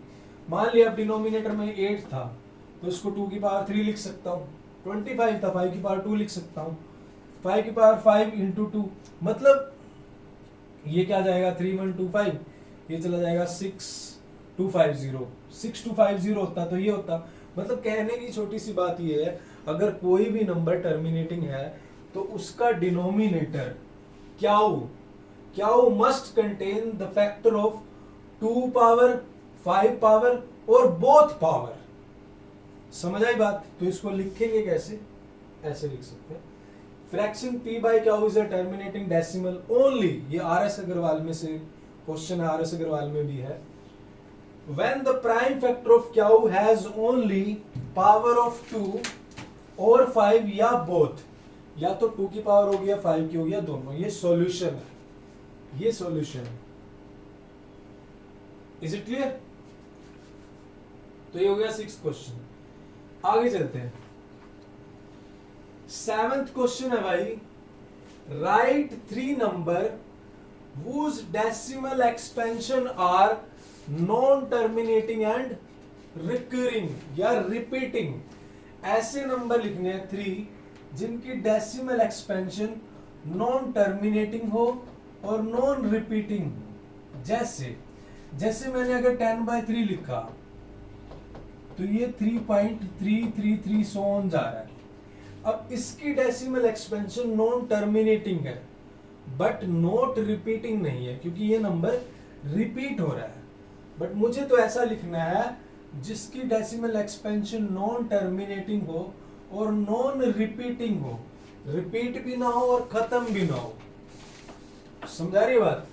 मान लिया अब डिनोमिनेटर में 8 था तो इसको 2 की पावर 3 लिख सकता हूँ, 25 था 5 की पावर 2 लिख सकता हूँ, 5 की पावर 5 इंटू 2, मतलब ये क्या जाएगा 3125, ये चला जाएगा 6250 होता तो ये होता। मतलब कहने की छोटी सी बात ये है, अगर कोई भी नंबर टर्मिनेटिंग है तो उसका denominator Q must contain the factor of 2 power 5 power और बोथ पावर। समझ आई बात? तो इसको लिखेंगे कैसे, ऐसे लिख सकते हैं, fraction p by q is a terminating decimal only. ये RS अग्रवाल में से क्वेश्चन है, RS अग्रवाल में भी है। When the prime factor of q has only power of 2 or 5 या both, या तो 2 की पावर होगी या 5 की होगी या दोनों। ये सॉल्यूशन है, ये सॉल्यूशन है। Is it clear? तो ये हो गया 6th क्वेश्चन। आगे चलते हैं। 7th क्वेश्चन है भाई, right 3 number whose decimal expansion are non terminating and recurring या repeating। ऐसे नंबर लिखने हैं 3 जिनकी डेसिमल एक्सपेंशन नॉन टर्मिनेटिंग हो और नॉन रिपीटिंग। जैसे मैंने अगर 10/3 लिखा तो ये 3.333 सो ऑन जा रहा है। अब इसकी डेसिमल एक्सपेंशन नॉन टर्मिनेटिंग है बट नॉट रिपीटिंग नहीं है, क्योंकि ये नंबर रिपीट हो रहा है। बट मुझे तो ऐसा लिखना है जिसकी डेसिमल एक्सपेंशन नॉन टर्मिनेटिंग हो और नॉन रिपीटिंग हो, रिपीट भी ना हो और खत्म भी ना हो। समझा रही बात?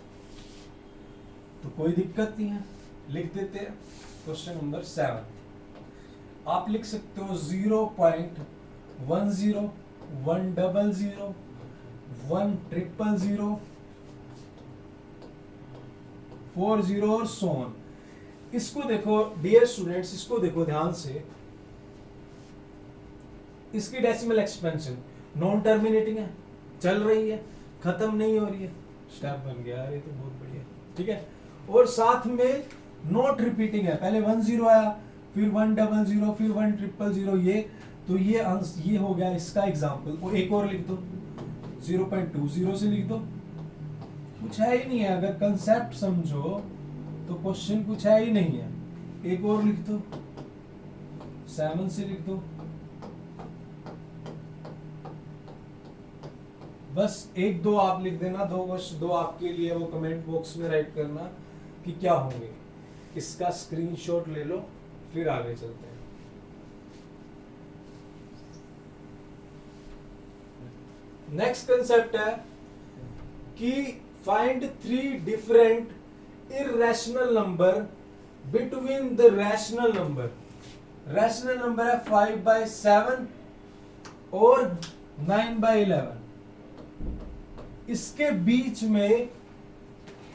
तो कोई दिक्कत नहीं है, लिख देते हैं। क्वेश्चन नंबर 7 आप लिख सकते हो 0.10 100 100 40 और सो ऑन। इसको देखो डियर स्टूडेंट्स, इसको देखो ध्यान से। इसकी डेसिमल एक्सपेंशन नॉन टर्मिनेटिंग है, चल रही है, खत्म नहीं हो रही है। स्टेप बन गया यार, ये तो बहुत बढ़िया। ठीक है, और साथ में नॉट रिपीटिंग है। पहले 10 आया, फिर 100, फिर 100, ये तो ये हो गया इसका एग्जाम्पल। और एक और लिख दो, 0.20 से लिख दो। कुछ है ही नहीं है, अगर कंसेप्ट समझो तो क्वेश्चन कुछ है ही नहीं है। एक और लिख दो, 7 से लिख दो। बस 1-2 आप लिख देना, 2 आपके लिए वो कमेंट बॉक्स में राइट करना कि क्या होंगे। इसका स्क्रीनशॉट ले लो, फिर आगे चलते हैं। नेक्स्ट कंसेप्ट है कि find 3 different irrational number between the rational number. Rational number है 5/7 और 9/11। इसके बीच में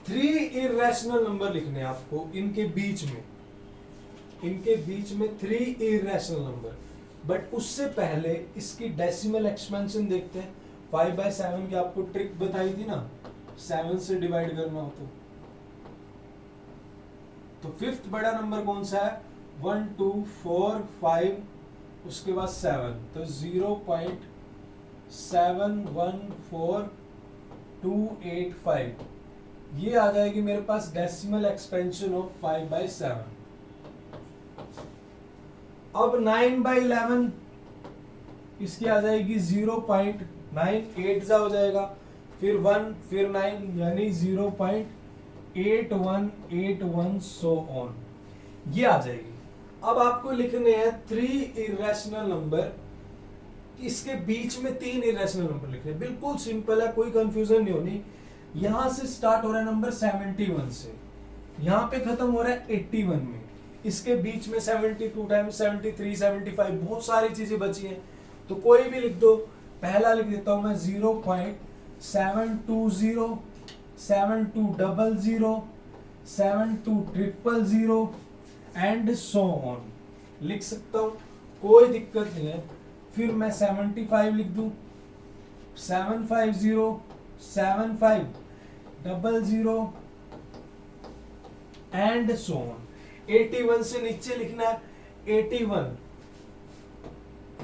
3 इर्रेशनल नंबर लिखने हैं आपको। इनके बीच में 3 इर्रेशनल नंबर। बट उससे पहले इसकी डेसिमल एक्सपेंशन देखते हैं। 5/7 की आपको ट्रिक बताई थी ना, 7 से डिवाइड करना हो तो 5th बड़ा नंबर कौन सा है? 1 2 4 5, उसके बाद 7, तो 0.714285 ये आ जाएगी मेरे पास डेसिमल एक्सपेंशन ऑफ 5/7। अब 9/11 इसकी आ जाएगी 0.98 हो जाएगा, फिर 1 फिर 9 यानी 0.8181 सो ऑन, ये आ जाएगी। अब आपको लिखने हैं 3 इरेशनल नंबर, इसके बीच में 3 इरेशनल नंबर लिखने हैं। बिल्कुल सिंपल है, कोई कंफ्यूजन नहीं होनी। यहां से स्टार्ट हो रहा है नंबर 71 से, यहां पे खत्म हो रहा है 81 में। इसके बीच में 72 टाइम्स 73 75 बहुत सारी चीजें बची हैं, तो कोई भी लिख दो। पहला लिख देता हूं मैं 0.720 7200 72000 एंड सो ऑन लिख सकता हूं, कोई दिक्कत नहीं है। फिर मैं 75 लिख दूं, 750 7500 एंड सो ऑन। 81 से नीचे लिखना है 81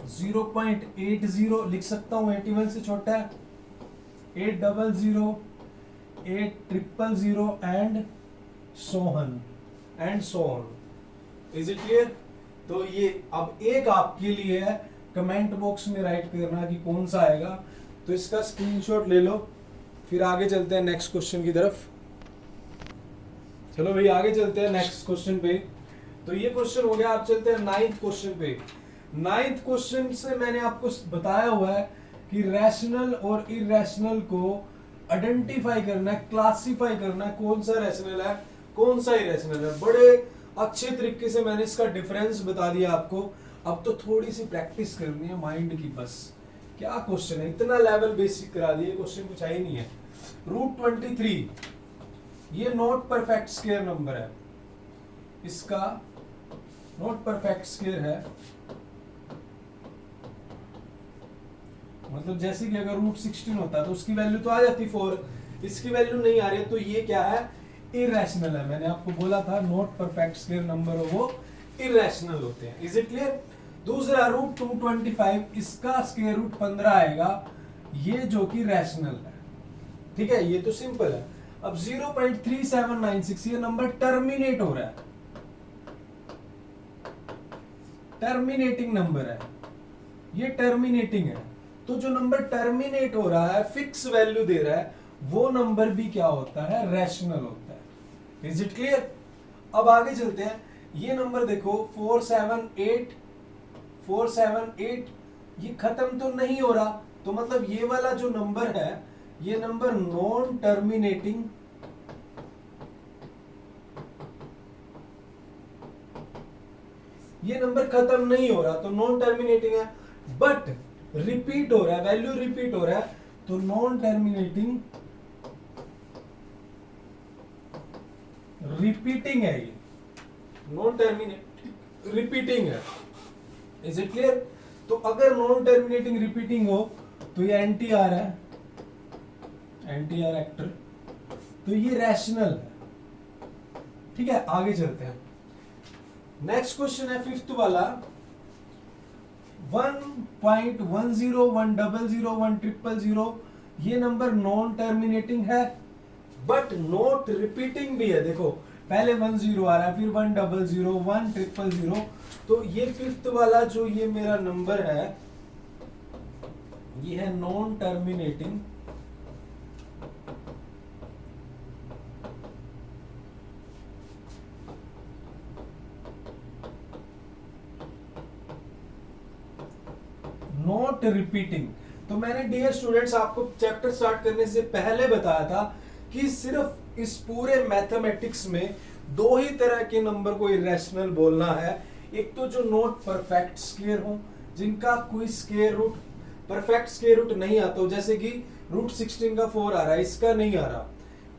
0.80 लिख सकता हूं, 81 से छोटा है 800 8000 and so on. Is it clear? तो ये अब एक आपके लिए है, कमेंट बॉक्स में राइट करना कि कौन सा आएगा। तो इसका स्क्रीनशॉट ले लो, फिर आगे चलते हैं नेक्स्ट क्वेश्चन की तरफ। चलो भाई आगे चलते हैं नेक्स्ट क्वेश्चन पे। तो ये क्वेश्चन हो गया, आप चलते हैं 9th क्वेश्चन पे। 9th क्वेश्चन से मैंने आपको बताया हुआ है कि रैशनल और इरेशनल को आइडेंटिफाई करना है, क्लासिफाई करना है, कौन सा रैशनल है कौन सा इरेशनल है। बड़े अच्छे तरीके से मैंने इसका डिफरेंस बता दिया आपको। अब तो थोड़ी सी प्रैक्टिस करनी है माइंड की बस, क्या क्वेश्चन है, इतना लेवल बेसिक करा दिए, क्वेश्चन कुछ ही नहीं है। √23 ये नॉट परफेक्ट स्क्वायर नंबर है, इसका नॉट परफेक्ट स्क्वायर है, मतलब जैसे कि अगर √16 होता तो उसकी वैल्यू तो आ जाती 4, इसकी वैल्यू नहीं आ रही है, तो ये क्या है, इरेशनल है। मैंने आपको बोला था नॉट परफेक्ट स्क्वायर नंबर वो इरेशनल होते हैं। Is it clear? दूसरा √225 इसका स्क्वायर रूट 15 आएगा, ये जो कि रैशनल है। ठीक है, ये तो सिंपल है। अब 0.3796 ये नंबर टर्मिनेट हो रहा है, टर्मिनेटिंग नंबर है, ये टर्मिनेटिंग है। तो जो नंबर टर्मिनेट हो रहा है, फिक्स वैल्यू दे रहा है, वो नंबर भी क्या होता है, रैशनल होता है। Is it clear? अब आगे चलते हैं। ये नंबर देखो 478 ये खत्म तो नहीं हो रहा, तो मतलब ये वाला जो नंबर है, ये नंबर नॉन टर्मिनेटिंग, ये नंबर खत्म नहीं हो रहा तो नॉन टर्मिनेटिंग है, बट रिपीट हो रहा है, वैल्यू रिपीट हो रहा है, तो नॉन टर्मिनेटिंग रिपीटिंग है, ये नॉन टर्मिनेटिंग रिपीटिंग है। Is it clear? तो अगर नॉन टर्मिनेटिंग रिपीटिंग हो तो ये एनटीआर है, एनटीआर एक्टर, तो ये रैशनल है। ठीक है, आगे चलते हैं। नेक्स्ट क्वेश्चन है फिफ्थ वाला, 1.10100100 ये नंबर नॉन टर्मिनेटिंग है बट नॉट रिपीटिंग भी है। देखो पहले 10 आ रहा है, फिर 100, 100, तो ये फिफ्थ वाला जो ये मेरा नंबर है, ये है नॉन टर्मिनेटिंग, नॉट रिपीटिंग। तो मैंने डियर स्टूडेंट्स आपको चैप्टर स्टार्ट करने से पहले बताया था कि सिर्फ इस पूरे मैथमेटिक्स में दो ही तरह के नंबर को इरेशनल बोलना है। एक तो जो नॉट परफेक्ट स्क्वायर हो, जिनका कोई square root, perfect square root नहीं आता हो, जैसे कि √16 का 4 आ रहा है, इसका नहीं आ रहा।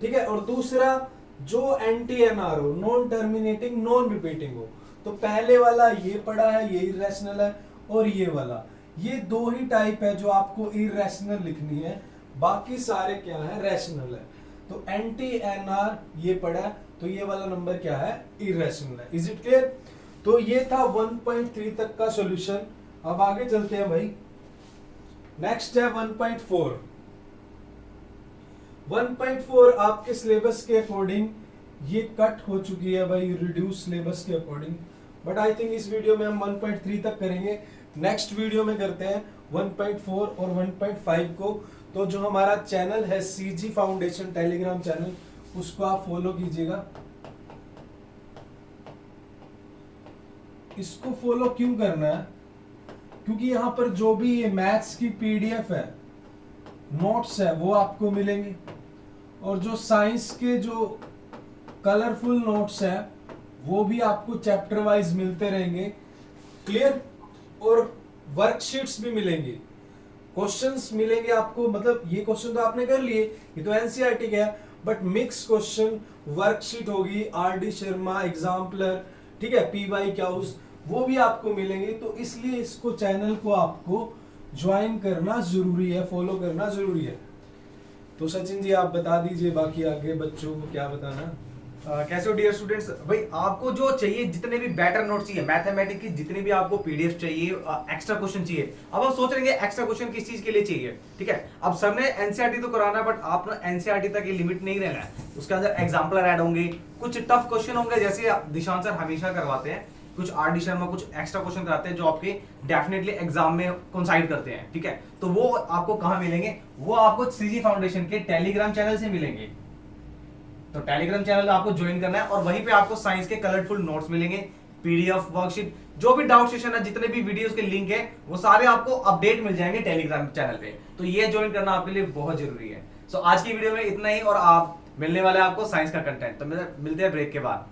ठीक है, और दूसरा जो एनटीएनआर हो, नॉन टर्मिनेटिंग नॉन रिपीटिंग हो। तो पहले वाला ये पड़ा है, ये इरेशनल है, और ये वाला, ये दो ही टाइप है जो आपको इरेशनल लिखनी है, बाकी सारे क्या है, रैशनल है। तो एनटीएनआर ये पड़ा है, तो ये वाला नंबर क्या है, इरेशनल है। Is it clear? तो ये था 1.3 तक का सॉल्यूशन। अब आगे चलते हैं भाई, नेक्स्ट है 1.4। 1.4 आपके सिलेबस के अकॉर्डिंग ये कट हो चुकी है भाई, रिड्यूस सिलेबस के अकॉर्डिंग, बट आई थिंक इस वीडियो में हम 1.3 तक करेंगे। नेक्स्ट वीडियो में करते हैं 1.4 और 1.5 को। तो जो हमारा चैनल है सीजी फाउंडेशन टेलीग्राम चैनल, उसको आप फॉलो कीजिएगा। इसको फॉलो क्यों करना है? क्योंकि यहाँ पर जो भी ये मैथ्स की पीडीएफ है, नोट्स है, वो आपको मिलेंगे, और जो साइंस के जो कलरफुल नोट्स है वो भी आपको चैप्टर वाइज मिलते रहेंगे। क्लियर? और वर्कशीट्स भी मिलेंगे, क्वेश्चंस मिलेंगे आपको। मतलब ये क्वेश्चन तो आपने कर लिए, ये तो एनसीईआरटी का है, बट मिक्स क्वेश्चन वर्कशीट होगी, आरडी शर्मा एग्जाम्पलर, ठीक है, पीवाई क्यूज, वो भी आपको मिलेंगे। तो इसलिए इसको, चैनल को आपको ज्वाइन करना जरूरी है, फॉलो करना जरूरी है। तो सचिन जी आप बता दीजिए बाकी आगे बच्चों को क्या बताना। कैसे हो डियर स्टूडेंट्स? भाई आपको जो चाहिए, जितने भी बेटर नोट चाहिए मैथमेटिक्स की, जितने भी आपको पीडीएफ चाहिए, एक्स्ट्रा क्वेश्चन चाहिए। अब आप सोच रहे हैं एक्स्ट्रा क्वेश्चन किस चीज के लिए चाहिए, ठीक है। अब सर ने एनसीईआरटी तो कराना है, बट आप ना एनसीईआरटी तक ये लिमिट नहीं रहना है, उसके अंदर एग्जाम्पलर ऐड होंगे, कुछ टफ क्वेश्चन होंगे, जैसे दिशांत सर हमेशा करवाते हैं, कुछ आरडी शर्मा कुछ एक्स्ट्रा क्वेश्चन कराते हैं जो आपके डेफिनेटली एग्जाम में कोइंसाइड करते हैं, ठीक है। तो वो आपको कहां मिलेंगे? वो आपको सीजी फाउंडेशन के टेलीग्राम चैनल से मिलेंगे। तो टेलीग्राम चैनल आपको ज्वाइन करना है, और वहीं पे आपको साइंस के कलरफुल नोट्स मिलेंगे, पीडीएफ, वर्कशीट, जो भी डाउट सेशन है, जितने भी वीडियोस के लिंक है, वो सारे आपको अपडेट मिल जाएंगे टेलीग्राम चैनल पे। तो ये ज्वाइन करना आपके लिए बहुत जरूरी है। सो आज की वीडियो में इतना ही, और आप मिलने वाले आपको साइंस का कंटेंट। तो मिलते हैं ब्रेक के बाद।